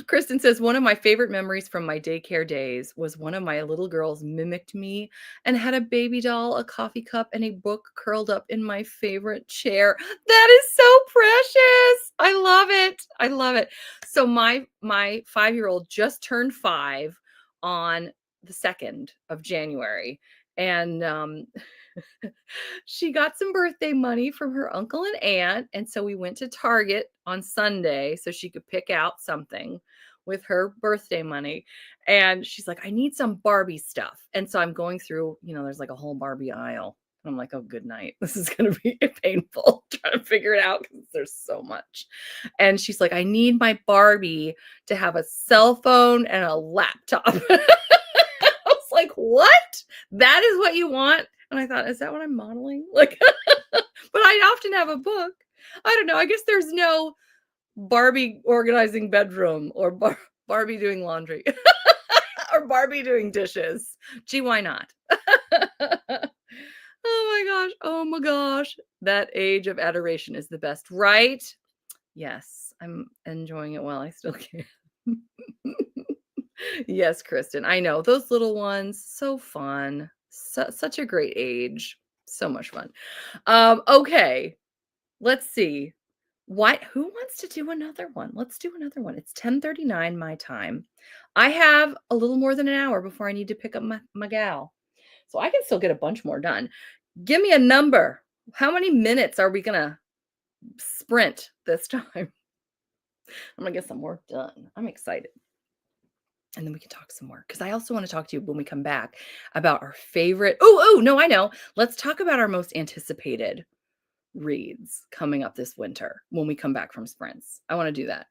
Kristen says, one of my favorite memories from my daycare days was one of my little girls mimicked me and had a baby doll, a coffee cup, and a book curled up in my favorite chair. That is so precious. I love it. I love it. So my 5-year-old just turned 5 on the 2nd of January. And she got some birthday money from her uncle and aunt. And so we went to Target on Sunday so she could pick out something with her birthday money. And she's like, I need some Barbie stuff. And so I'm going through, there's like a whole Barbie aisle. I'm like, oh, good night. This is going to be painful trying to figure it out because there's so much. And she's like, I need my Barbie to have a cell phone and a laptop. I was like, what? That is what you want? And I thought, is that what I'm modeling? Like, but I often have a book. I don't know. I guess there's no Barbie organizing bedroom or Barbie doing laundry or Barbie doing dishes. Gee, why not? Oh my gosh. Oh my gosh. That age of adoration is the best, right? Yes, I'm enjoying it while I still can. Yes, Kristen. I know those little ones, so fun. Such a great age. So much fun. Okay. Let's see. Who wants to do another one? Let's do another one. It's 10:39 my time. I have a little more than an hour before I need to pick up my gal. So I can still get a bunch more done. Give me a number. How many minutes are we gonna sprint this time? I'm gonna get some work done. I'm excited. And then we can talk some more, because I also want to talk to you when we come back about our favorite. Oh, no, I know. Let's talk about our most anticipated reads coming up this winter when we come back from sprints. I want to do that.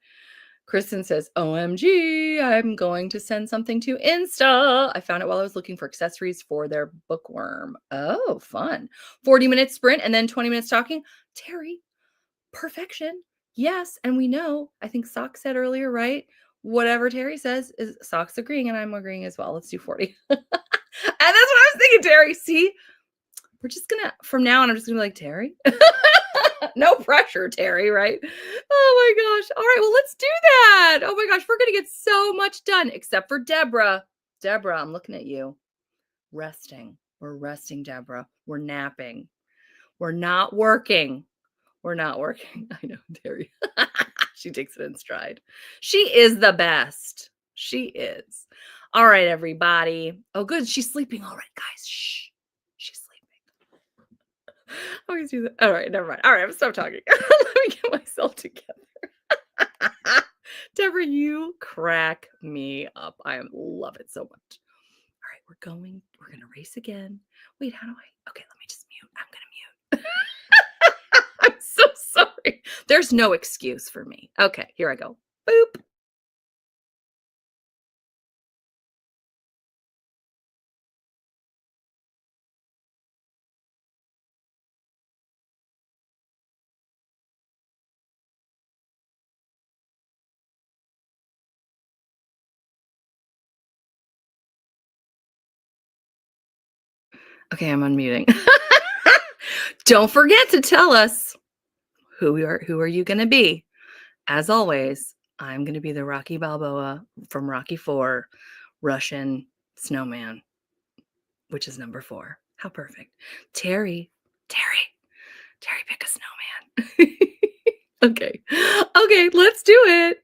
Kristen says, OMG, I'm going to send something to Insta. I found it while I was looking for accessories for their bookworm. Oh, fun. 40-minute sprint and then 20 minutes talking. Terry, perfection. Yes. And we know, I think Sock said earlier, right? Whatever Terry says is Sock's agreeing, and I'm agreeing as well. Let's do 40. And that's what I was thinking, Terry. See, we're just gonna, from now on, I'm just gonna be like, Terry. No pressure, Terry, right? Oh my gosh. All right, well, let's do that. Oh my gosh, we're gonna get so much done, except for Deborah. Deborah, I'm looking at you. Resting. We're resting, Deborah. We're napping. We're not working. We're not working. I know, Terry. She takes it in stride. She is the best. She is. All right, everybody. Oh, good. She's sleeping. All right, guys. Shh. She's sleeping. I always do that. All right, never mind. All right, I'm stop talking. Let me get myself together. Deborah, you crack me up. Love it so much. All right, we're gonna race again. Wait, how do I? Okay, let me just mute. I'm gonna mute. I'm so sorry. There's no excuse for me. Okay, here I go. Boop. Okay, I'm unmuting. Don't forget to tell us who are you gonna be? As always, I'm gonna be the Rocky Balboa from Rocky 4, Russian snowman, which is number 4. How perfect. Terry, Terry, Terry, pick a snowman. Okay. Okay, let's do it.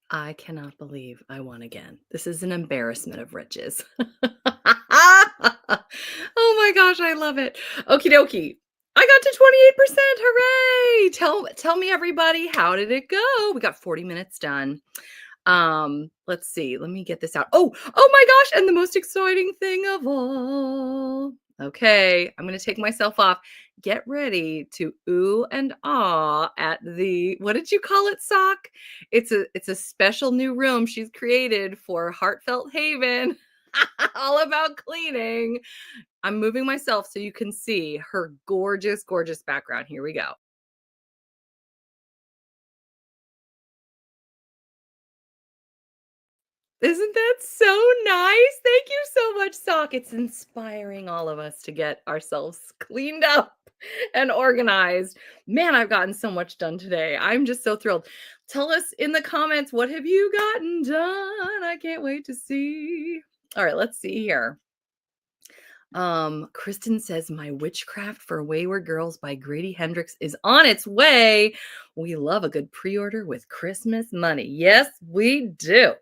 I cannot believe I won again. This is an embarrassment of riches. Oh my gosh, I love it. Okie dokie. I got to 28%. Hooray! Tell me everybody, how did it go? We got 40 minutes done. Let's see. Let me get this out. Oh my gosh, and the most exciting thing of all. Okay, I'm going to take myself off. Get ready to ooh and ah at the what did you call it, Sock? It's a special new room she's created for Heartfelt Haven. All about cleaning. I'm moving myself so you can see her gorgeous, gorgeous background. Here we go. Isn't that so nice? Thank you so much, Sock. It's inspiring all of us to get ourselves cleaned up and organized. Man, I've gotten so much done today. I'm just so thrilled. Tell us in the comments, what have you gotten done? I can't wait to see. All right, let's see here. Kristen says my Witchcraft for Wayward Girls by Grady Hendrix is on its way. We love a good pre-order with Christmas money. Yes, we do.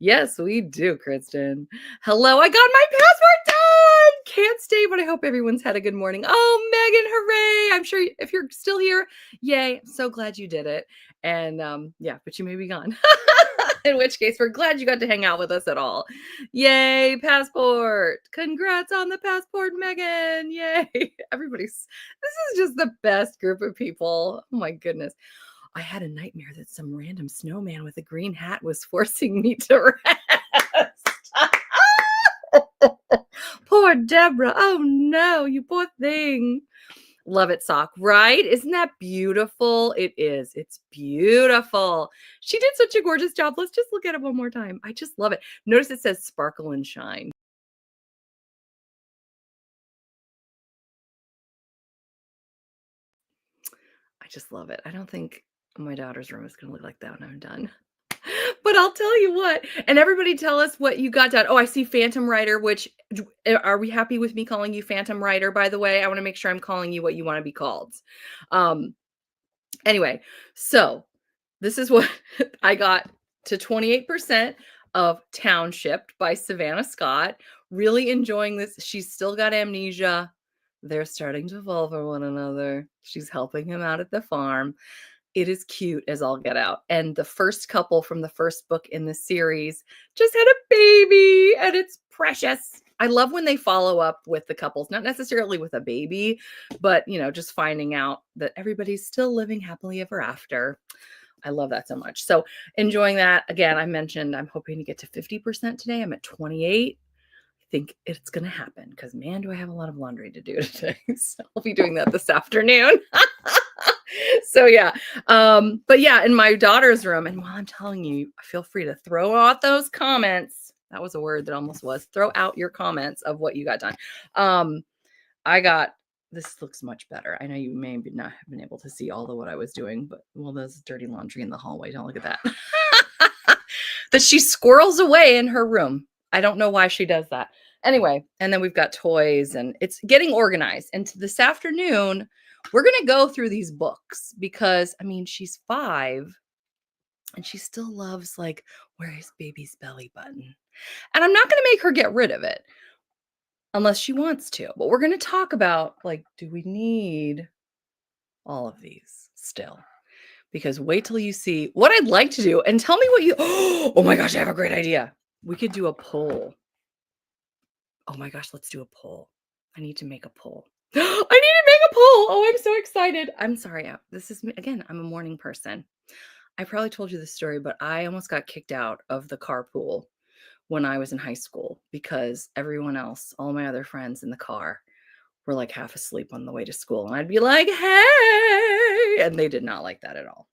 Yes, we do, Kristen. Hello, I got my passport done. Can't stay, but I hope everyone's had a good morning. Oh, Megan, hooray. I'm sure if you're still here, yay. I'm so glad you did it. And yeah, but you may be gone. In which case, we're glad you got to hang out with us at all. Yay, passport. Congrats on the passport, Megan. Yay. This is just the best group of people. Oh my goodness. I had a nightmare that some random snowman with a green hat was forcing me to rest. Poor Deborah. Oh no, you poor thing. Love it, Sock, right? Isn't that beautiful? It is. It's beautiful. She did such a gorgeous job. Let's just look at it one more time. I just love it. Notice it says sparkle and shine. I just love it. I don't think my daughter's room is going to look like that when I'm done. But I'll tell you what, and everybody tell us what you got done. Oh, I see Phantom Rider, which are we happy with me calling you Phantom Rider, by the way? I want to make sure I'm calling you what you want to be called. Um, anyway, so this is what I got to 28% of Townshipped by Savannah Scott. Really enjoying this. She's still got amnesia. They're starting to fall for one another. She's helping him out at the farm. It is cute as all get out. And the first couple from the first book in the series just had a baby, and it's precious. I love when they follow up with the couples, not necessarily with a baby, but just finding out that everybody's still living happily ever after. I love that so much. So enjoying that. Again, I mentioned I'm hoping to get to 50% today. I'm at 28. I think it's going to happen because, man, do I have a lot of laundry to do today. So I'll be doing that this afternoon. So yeah. But yeah, in my daughter's room, and while I'm telling you, feel free to throw out those comments. That was a word that almost was. Throw out your comments of what you got done. I got this looks much better. I know you may not have been able to see all of what I was doing, but well, there's dirty laundry in the hallway. Don't look at that. That she squirrels away in her room. I don't know why she does that. Anyway, and then we've got toys and it's getting organized. And this afternoon, we're going to go through these books because, I mean, she's 5 and she still loves, like, where is baby's belly button? And I'm not going to make her get rid of it unless she wants to. But we're going to talk about, like, do we need all of these still? Because wait till you see what I'd like to do and tell me what you, oh my gosh, I have a great idea. We could do a poll. Oh my gosh, let's do a poll. I need to make a poll. I need to make a poll. Oh, I'm so excited. I'm sorry. This is me. Again, I'm a morning person. I probably told you this story, but I almost got kicked out of the carpool when I was in high school because everyone else, all my other friends in the car, were like half asleep on the way to school. And I'd be like, hey. And they did not like that at all.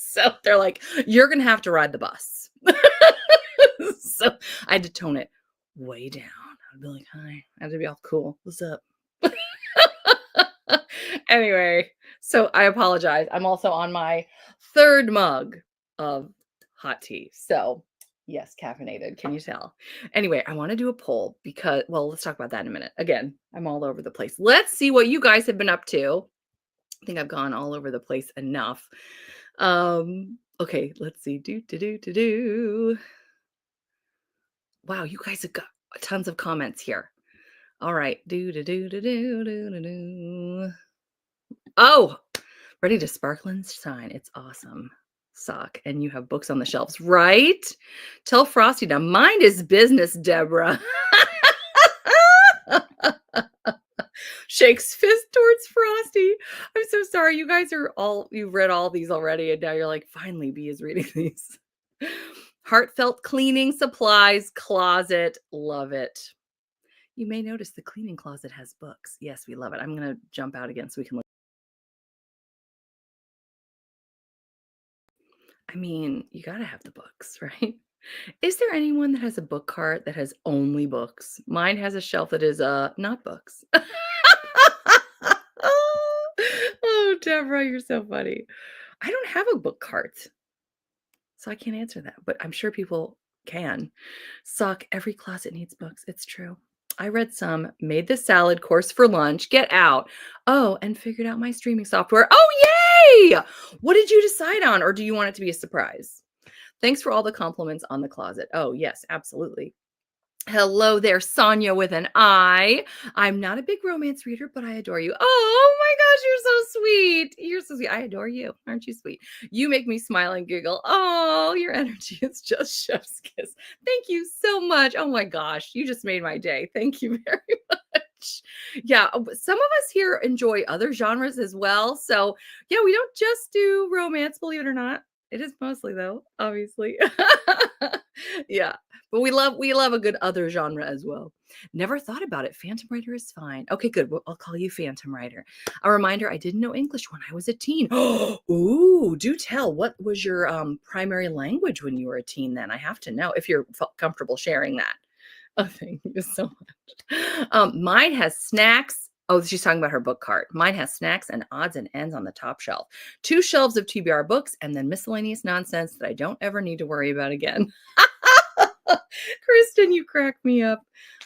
So they're like, you're going to have to ride the bus. So I had to tone it way down. I'd be like, hi. I had to be all cool. What's up? Anyway, so I apologize. I'm also on my 3rd mug of hot tea. So yes, caffeinated. Can you tell? Anyway, I want to do a poll because, well, let's talk about that in a minute. Again, I'm all over the place. Let's see what you guys have been up to. I think I've gone all over the place enough. Okay, let's see. Do do do do do. Wow, you guys have got tons of comments here. All right. Do do do do do do do do. Oh, ready to sparkle and shine. It's awesome. Sock. And you have books on the shelves, right? Tell Frosty to mind his business, Deborah. Shakes fist towards Frosty. I'm so sorry. You guys are you've read all these already, and now you're like, finally, B is reading these. Heartfelt cleaning supplies closet. Love it. You may notice the cleaning closet has books. Yes, we love it. I'm going to jump out again so we can look. I mean, you got to have the books, right? Is there anyone that has a book cart that has only books? Mine has a shelf that is not books. Oh, Deborah, you're so funny. I don't have a book cart, so I can't answer that, but I'm sure people can. Sock, every closet needs books. It's true. I read some, made the salad course for lunch, get out. Oh, and figured out my streaming software. Oh, yay! What did you decide on, or do you want it to be a surprise? Thanks for all the compliments on the closet. Oh, yes, absolutely. Hello there, Sonia with an I. I'm not a big romance reader, but I adore you. Oh my gosh, you're so sweet. You're so sweet. I adore you. Aren't you sweet? You make me smile and giggle. Oh, your energy is just chef's kiss. Thank you so much. Oh my gosh, you just made my day. Thank you very much. Yeah, some of us here enjoy other genres as well. So, yeah, we don't just do romance, believe it or not. It is mostly though, obviously. Yeah. But we love a good other genre as well. Never thought about it. Phantom writer is fine. Okay, good. Well, I'll call you Phantom writer. A reminder, I didn't know English when I was a teen. Ooh, do tell. What was your primary language when you were a teen then? I have to know if you're comfortable sharing that. Oh, thank you so much. Mine has snacks. Oh, she's talking about her book cart. Mine has snacks and odds and ends on the top shelf. 2 shelves of TBR books and then miscellaneous nonsense that I don't ever need to worry about again. Kristen, you crack me up.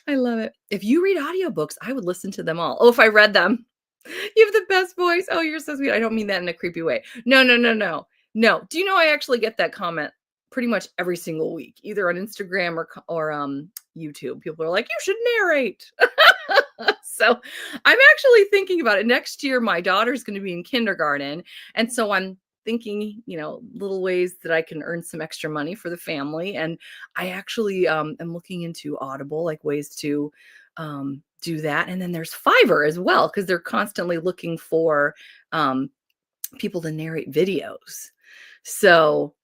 I love it. If you read audiobooks, I would listen to them all. Oh, if I read them. You have the best voice. Oh, you're so sweet. I don't mean that in a creepy way. No, no, no, no. No. Do you know I actually get that comment pretty much every single week, either on Instagram or YouTube. People are like, "You should narrate." So, I'm actually thinking about it. Next year my daughter's going to be in kindergarten, and so I'm thinking, little ways that I can earn some extra money for the family. And I actually am looking into Audible, like ways to do that. And then there's Fiverr as well, because they're constantly looking for people to narrate videos. So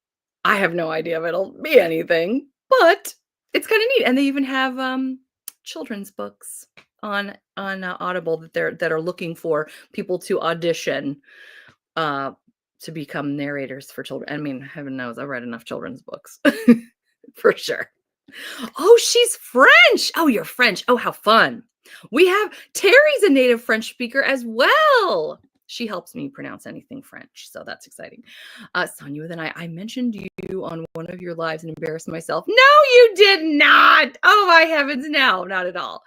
I have no idea if it'll be anything, but it's kind of neat. And they even have children's books on Audible that are looking for people to audition to become narrators for children. I mean, heaven knows I've read enough children's books for sure. Oh, she's French. Oh, you're French. Oh, how fun. We have Terry's a native French speaker as well. She helps me pronounce anything French, so that's exciting. Sonia with an I mentioned you on one of your lives and embarrassed myself. No, you did not. Oh my heavens, no, not at all.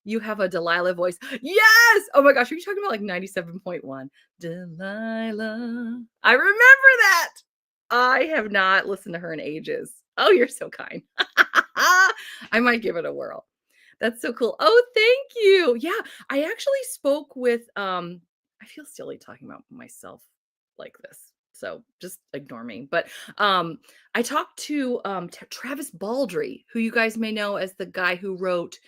You have a Delilah voice. Yes. Oh my gosh, are you talking about like 97.1? Delilah. I remember that. I have not listened to her in ages. Oh, you're so kind. I might give it a whirl. That's so cool. Oh, thank you. Yeah, I actually spoke with I feel silly talking about myself like this. So just ignore me. But I talked to Travis Baldry, who you guys may know as the guy who wrote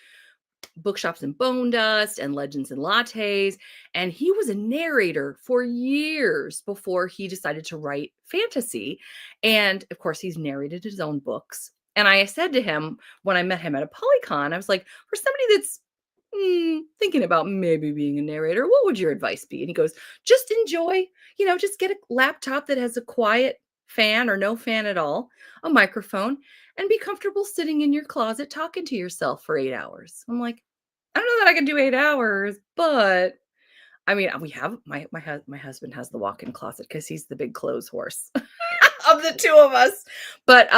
Bookshops and Bone Dust and Legends and Lattes. And he was a narrator for years before he decided to write fantasy. And of course, he's narrated his own books. And I said to him when I met him at a Polycon, I was like, for somebody that's thinking about maybe being a narrator, what would your advice be? And he goes, just enjoy, just get a laptop that has a quiet fan or no fan at all, a microphone, and be comfortable sitting in your closet talking to yourself for 8 hours. I'm like, I don't know that I can do 8 hours, but I mean, we have my husband has the walk-in closet because he's the big clothes horse of the two of us. But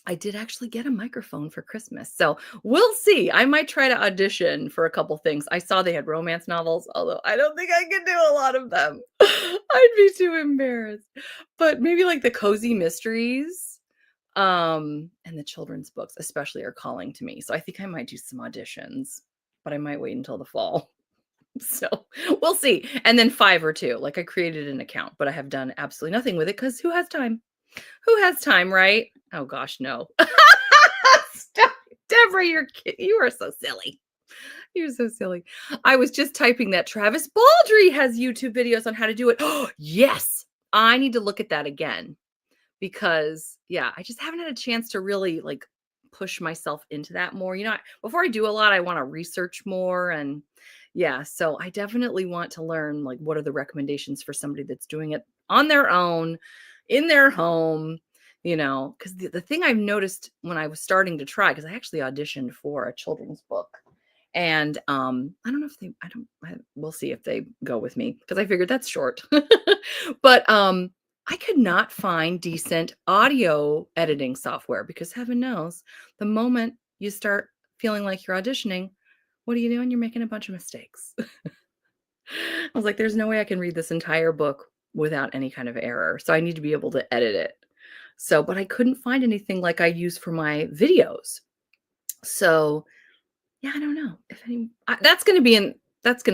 I did actually get a microphone for Christmas, so we'll see. I might try to audition for a couple things. I saw they had romance novels, although I don't think I could do a lot of them. I'd be too embarrassed. But maybe like the cozy mysteries, and the children's books especially are calling to me. So I think I might do some auditions, but I might wait until the fall. So we'll see. And then 5 or 2. Like I created an account, but I have done absolutely nothing with it because who has time? Who has time, right? Oh gosh, no. Stop. Deborah, you are so silly. You're so silly. I was just typing that Travis Baldree has YouTube videos on how to do it. Oh, yes. I need to look at that again because yeah, I just haven't had a chance to really like push myself into that more. Before I do a lot, I want to research more and yeah, so I definitely want to learn like what are the recommendations for somebody that's doing it on their own in their home, because the thing I've noticed when I was starting to try, because I actually auditioned for a children's book and I don't know if they I don't I, we'll see if they go with me because I figured that's short. But I could not find decent audio editing software because heaven knows the moment you start feeling like you're auditioning, what are you doing? You're making a bunch of mistakes. I was like, there's no way I can read this entire book without any kind of error. So I need to be able to edit it. So, but I couldn't find anything like I use for my videos. So, yeah, I don't know if any that's going to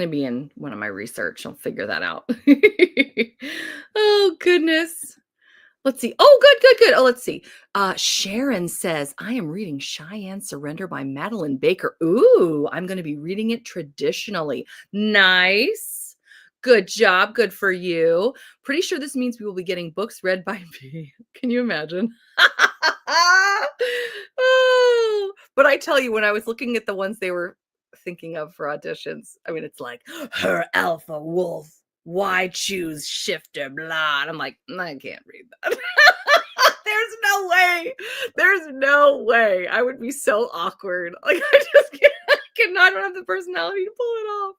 be in one of my research. I'll figure that out. Oh goodness. Let's see. Oh, good, good, good. Oh, let's see. Sharon says, I am reading Cheyenne Surrender by Madeline Baker. Ooh, I'm going to be reading it traditionally. Nice. Good job. Good for you. Pretty sure this means we will be getting books read by me. Can you imagine? Oh, but I tell you, when I was looking at the ones they were thinking of for auditions, I mean, it's like her alpha wolf. Why choose shifter blah? And I'm like, I can't read that. There's no way. There's no way. I would be so awkward. Like I just can't, I don't have the personality to pull it off.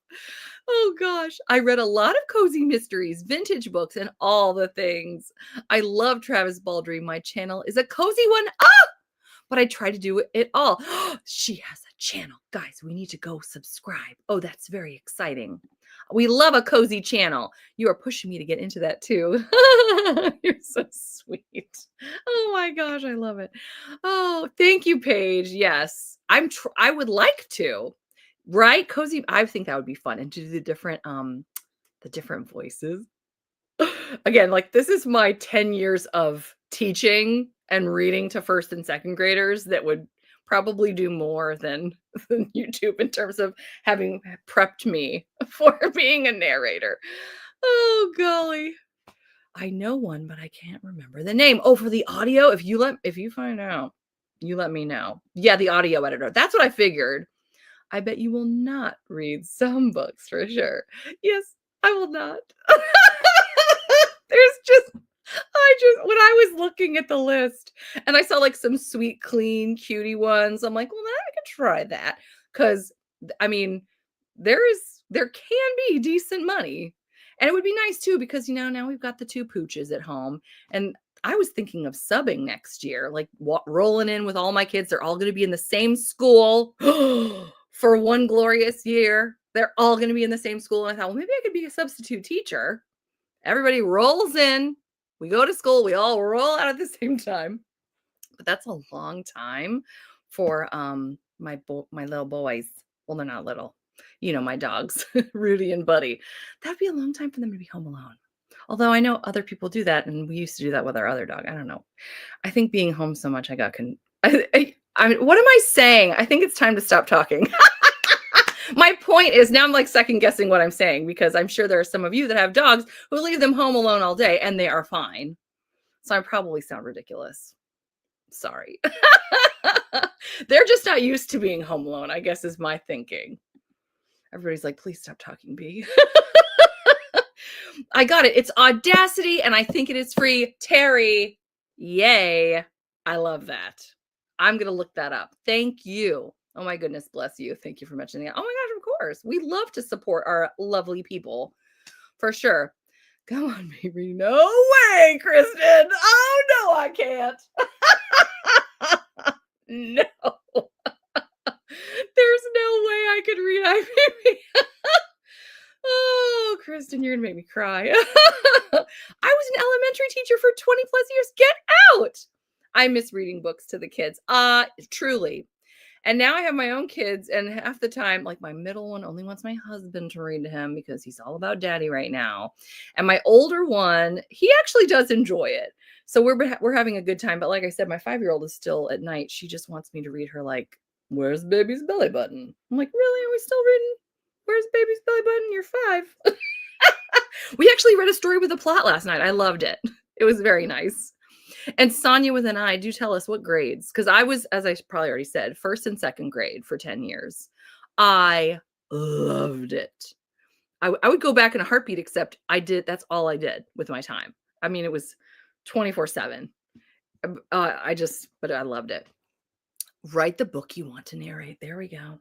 Oh gosh. I read a lot of cozy mysteries, vintage books, and all the things. I love Travis Baldree. My channel is a cozy one. But I try to do it all. She has a channel. Guys, we need to go subscribe. Oh, that's very exciting. We love a cozy channel. You are pushing me to get into that too. You're so sweet. Oh my gosh, I love it. Oh, thank you, Paige. Yes. I would like to. Right? Cozy. I think that would be fun and to do the different voices. Again, like this is my 10 years of teaching and reading to first and second graders that would probably do more than YouTube in terms of having prepped me for being a narrator. Oh golly. I know one, but I can't remember the name. Oh, for the audio, if you find out, you let me know. Yeah, the audio editor. That's what I figured. I bet you will not read some books for sure. Yes, I will not. There's just when I was looking at the list and I saw like some sweet, clean, cutie ones, I'm like, well, I could try that. Cause I mean, there can be decent money. And it would be nice too, because now we've got the 2 pooches at home. And I was thinking of subbing next year, like rolling in with all my kids. They're all going to be in the same school for one glorious year. They're all going to be in the same school. And I thought, well, maybe I could be a substitute teacher. Everybody rolls in. We go to school. We all roll out at the same time. But that's a long time for my little boys. Well, they're not little. My dogs, Rudy and Buddy. That'd be a long time for them to be home alone. Although I know other people do that, and we used to do that with our other dog. I don't know. I think being home so much, I mean, what am I saying? I think it's time to stop talking. My point is now I'm like second guessing what I'm saying because I'm sure there are some of you that have dogs who leave them home alone all day and they are fine. So I probably sound ridiculous. Sorry. They're just not used to being home alone, I guess is my thinking. Everybody's like, please stop talking, B. I got it. It's Audacity and I think it is free. Terry, yay. I love that. I'm going to look that up. Thank you. Oh my goodness, bless you. Thank you for mentioning that. Oh my gosh, of course. We love to support our lovely people. For sure. Come on, baby. No way, Kristen. Oh no, I can't. No. There's no way I could read I Oh, Kristen, you're gonna make me cry. I was an elementary teacher for 20 plus years. Get out. I miss reading books to the kids. Truly. And now I have my own kids, and half the time, like my middle one only wants my husband to read to him because he's all about daddy right now. And my older one, he actually does enjoy it. So we're having a good time. But like I said, my 5-year-old is still at night. She just wants me to read her like, "Where's baby's belly button?" I'm like, "Really? Are we still reading? Where's baby's belly button? You're 5." We actually read a story with a plot last night. I loved it. It was very nice. And Sonia with an I, do tell us what grades, because I was, as I probably already said, first and second grade for 10 years. I loved it. I would go back in a heartbeat, except that's all I did with my time. I mean, it was 24/7. But I loved it. Write the book you want to narrate. There we go.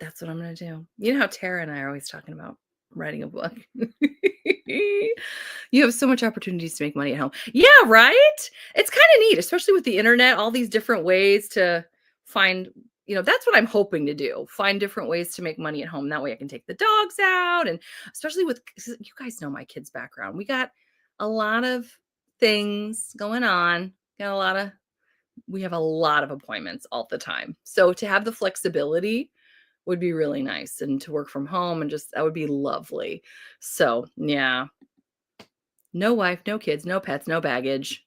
That's what I'm going to do. You know how Tara and I are always talking about writing a book. You have so much opportunities to make money at home. Yeah, right? It's kind of neat, especially with the internet, all these different ways to find, that's what I'm hoping to do. Find different ways to make money at home. That way I can take the dogs out. And especially with, you guys know my kids' background. We got a lot of things going on. We have a lot of appointments all the time. So to have the flexibility would be really nice, and to work from home and that would be lovely. So yeah, no wife, no kids, no pets, no baggage.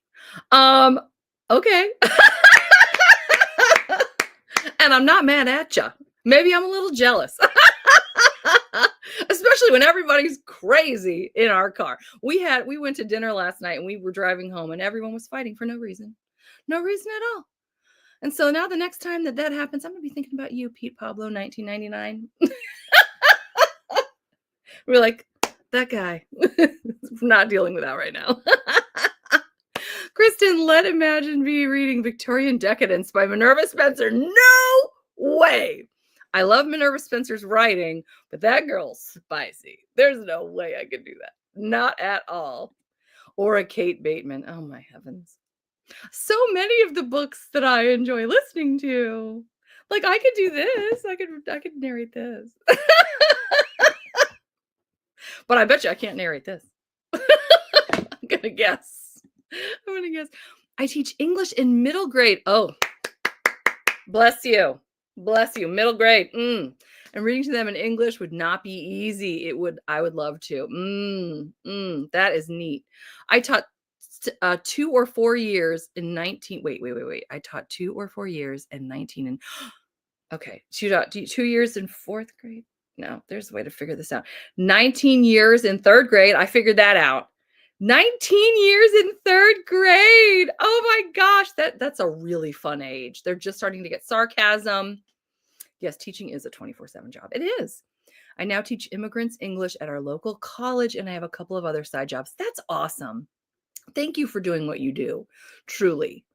Okay. And I'm not mad at you. Maybe I'm a little jealous. Especially when everybody's crazy in our car. We went to dinner last night and we were driving home and everyone was fighting for no reason. No reason at all. And so now the next time that happens, I'm going to be thinking about you, Pete Pablo, 1999. We're like, that guy. Not dealing with that right now. Kristen, let Imagine be reading Victorian Decadence by Minerva Spencer. No way. I love Minerva Spencer's writing, but that girl's spicy. There's no way I could do that. Not at all. Or a Kate Bateman. Oh my heavens. So many of the books that I enjoy listening to. Like I could do this. I could narrate this. But I bet you I can't narrate this. I'm gonna guess. I teach English in middle grade. Oh, bless you. Bless you. Middle grade. And reading to them in English would not be easy. I would love to. That is neat. I taught 2 or 4 years in 19. Wait. I taught 2 or 4 years in 19 and okay. 2 years in 4th grade. No, there's a way to figure this out. 19 years in 3rd grade. I figured that out. 19 years in 3rd grade. Oh my gosh, that's a really fun age. They're just starting to get sarcasm. Yes, teaching is a 24/7 job. It is. I now teach immigrants English at our local college, and I have a couple of other side jobs. That's awesome. Thank you for doing what you do. Truly.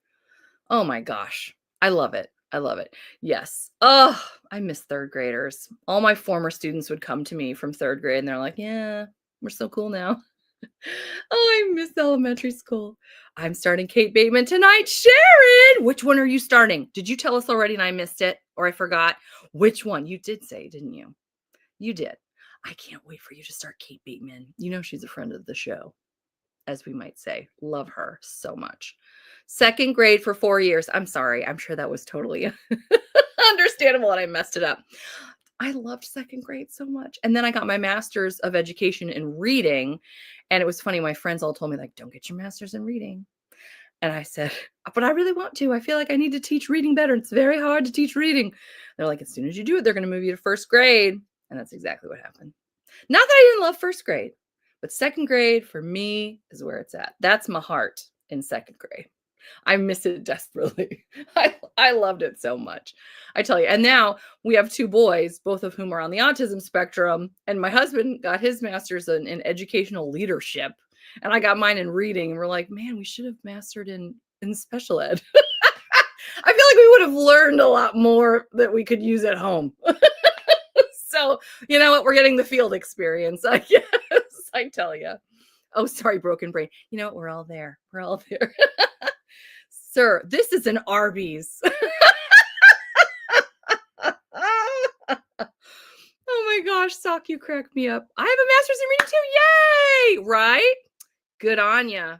Oh my gosh. I love it. I love it. Yes. Oh, I miss 3rd graders. All my former students would come to me from 3rd grade and they're like, yeah, we're so cool now. Oh, I miss elementary school. I'm starting Kate Bateman tonight. Sharon, which one are you starting? Did you tell us already and I missed it or I forgot? Which one? You did say, didn't you? You did. I can't wait for you to start Kate Bateman. You know she's a friend of the show, as we might say. Love her so much. 2nd grade for 4 years. I'm sorry. I'm sure that was totally understandable and I messed it up. I loved 2nd grade so much. And then I got my master's of education in reading. And it was funny. My friends all told me, like, don't get your master's in reading. And I said, but I really want to. I feel like I need to teach reading better. It's very hard to teach reading. They're like, as soon as you do it, they're going to move you to 1st grade. And that's exactly what happened. Not that I didn't love 1st grade, but 2nd grade for me is where it's at. That's my heart in 2nd grade. I miss it desperately. I loved it so much. I tell you. And now we have 2 boys, both of whom are on the autism spectrum. And my husband got his master's in educational leadership. And I got mine in reading. And we're like, man, we should have mastered in special ed. I feel like we would have learned a lot more that we could use at home. So, you know what? We're getting the field experience, I guess. I tell you. Oh, sorry, broken brain. You know what? We're all there. We're all there. Sir, this is an Arby's. Oh my gosh, Sock, you crack me up. I have a master's in reading too. Yay! Right? Good on ya.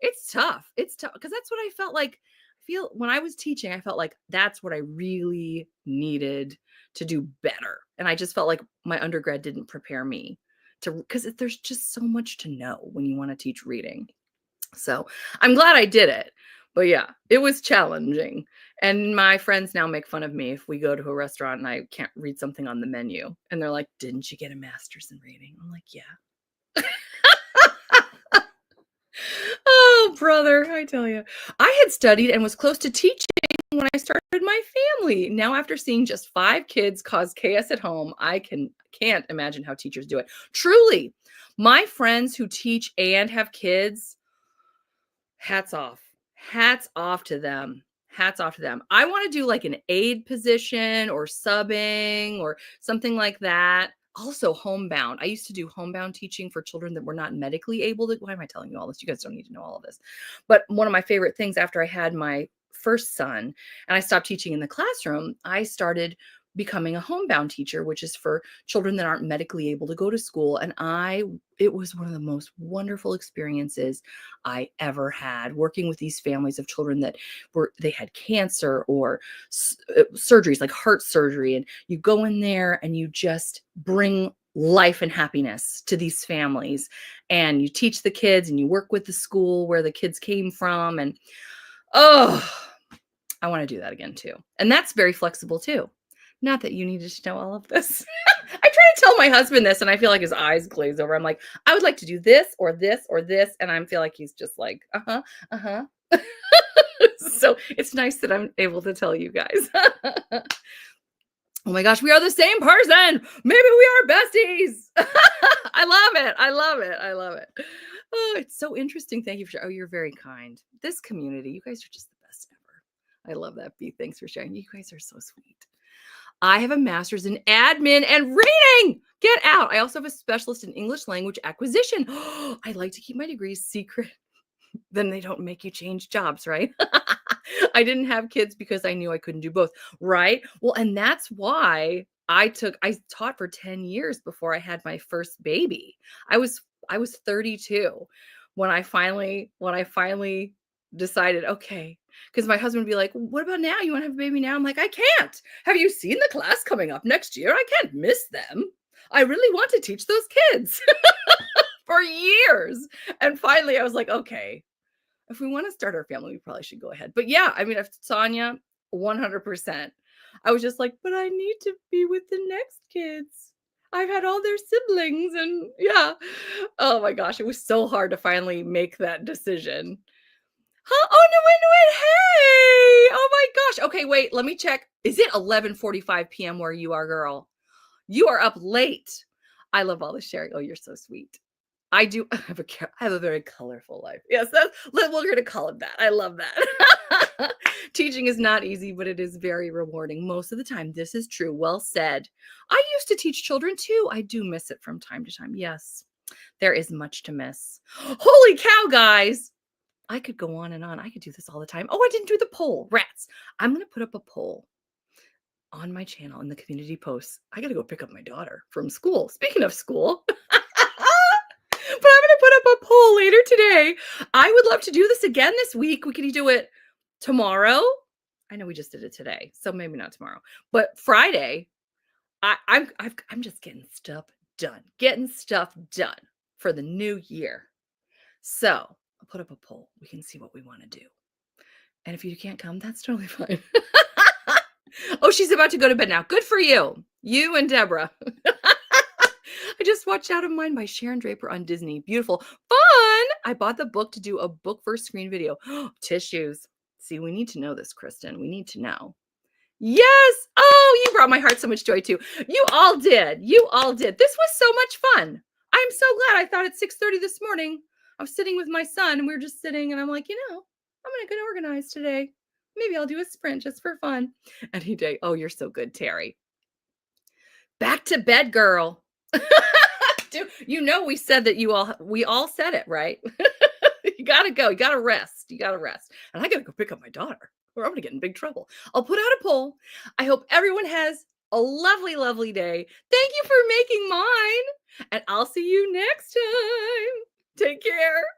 It's tough. It's tough because that's what I felt like. I feel when I was teaching, I felt like that's what I really needed to do better. And I just felt like my undergrad didn't prepare me to, because there's just so much to know when you want to teach reading. So I'm glad I did it. But yeah, it was challenging. And my friends now make fun of me if we go to a restaurant and I can't read something on the menu. And they're like, "Didn't you get a master's in reading?" I'm like, "Yeah." Oh, brother, I tell you. I had studied and was close to teaching when I started my family. Now, after seeing just 5 kids cause chaos at home, I can't imagine how teachers do it. Truly, my friends who teach and have kids, hats off. Hats off to them. Hats off to them. I want to do like an aide position or subbing or something like that. Also, homebound. I used to do homebound teaching for children that were not medically able to. Why am I telling you all this? You guys don't need to know all of this. But one of my favorite things after I had my first son and I stopped teaching in the classroom, I started becoming a homebound teacher, which is for children that aren't medically able to go to school. And it was one of the most wonderful experiences I ever had working with these families of children that they had cancer or surgeries like heart surgery. And you go in there and you just bring life and happiness to these families. And you teach the kids and you work with the school where the kids came from. And oh, I want to do that again too. And that's very flexible too. Not that you needed to know all of this. I try to tell my husband this and I feel like his eyes glaze over. I'm like, I would like to do this or this or this. And I feel like he's just like, uh-huh, uh-huh. So it's nice that I'm able to tell you guys. Oh my gosh, we are the same person. Maybe we are besties. I love it. I love it. I love it. Oh, it's so interesting. Thank you for sharing. Oh, you're very kind. This community, you guys are just the best ever. I love that, B. Thanks for sharing. You guys are so sweet. I have a master's in admin and reading. Get out. I also have a specialist in English language acquisition. I like to keep my degrees secret. Then they don't make you change jobs, right? I didn't have kids because I knew I couldn't do both, right? Well, and that's why I taught for 10 years before I had my first baby. I was 32 when I finally decided, okay, because my husband would be like, "What about now? You want to have a baby now?" I'm like, "I can't. Have you seen the class coming up next year? I can't miss them. I really want to teach those kids." For years. And finally I was like, "Okay, if we want to start our family, we probably should go ahead." But yeah, I mean, if Sonia, 100%. I was just like, "But I need to be with the next kids. I've had all their siblings." And yeah. Oh my gosh, it was so hard to finally make that decision. Huh? Oh, no, wait, no, wait. Hey. Oh my gosh. Okay, wait, let me check. Is it 11:45 p.m. where you are, girl? You are up late. I love all the sharing. Oh, you're so sweet. I do I have a very colorful life. Yes, we're going to call it that. I love that. Teaching is not easy, but it is very rewarding most of the time. This is true. Well said. I used to teach children too. I do miss it from time to time. Yes, there is much to miss. Holy cow, guys. I could go on and on. I could do this all the time. Oh, I didn't do the poll. Rats. I'm going to put up a poll on my channel in the community posts. I got to go pick up my daughter from school. Speaking of school, but I'm going to put up a poll later today. I would love to do this again this week. We could do it tomorrow. I know we just did it today, so maybe not tomorrow, but Friday. I'm just getting stuff done for the new year. So I'll put up a poll. We can see what we want to do. And if you can't come, that's totally fine. Oh, she's about to go to bed now. Good for you. You and Deborah. I just watched Out of Mind by Sharon Draper on Disney. Beautiful. Fun. I bought the book to do a book first screen video. Tissues. See, we need to know this, Kristen. We need to know. Yes. Oh, you brought my heart so much joy too. You all did. You all did. This was so much fun. I'm so glad. I thought at 6:30 this morning, I was sitting with my son and we were just sitting and I'm like, I'm going to get organized today. Maybe I'll do a sprint just for fun. Any day. Oh, you're so good, Terry. Back to bed, girl. Dude, we said that we all said it, right? You gotta go. You gotta rest. You gotta rest. And I gotta go pick up my daughter, or I'm gonna get in big trouble. I'll put out a poll. I hope everyone has a lovely, lovely day. Thank you for making mine. And I'll see you next time. Take care.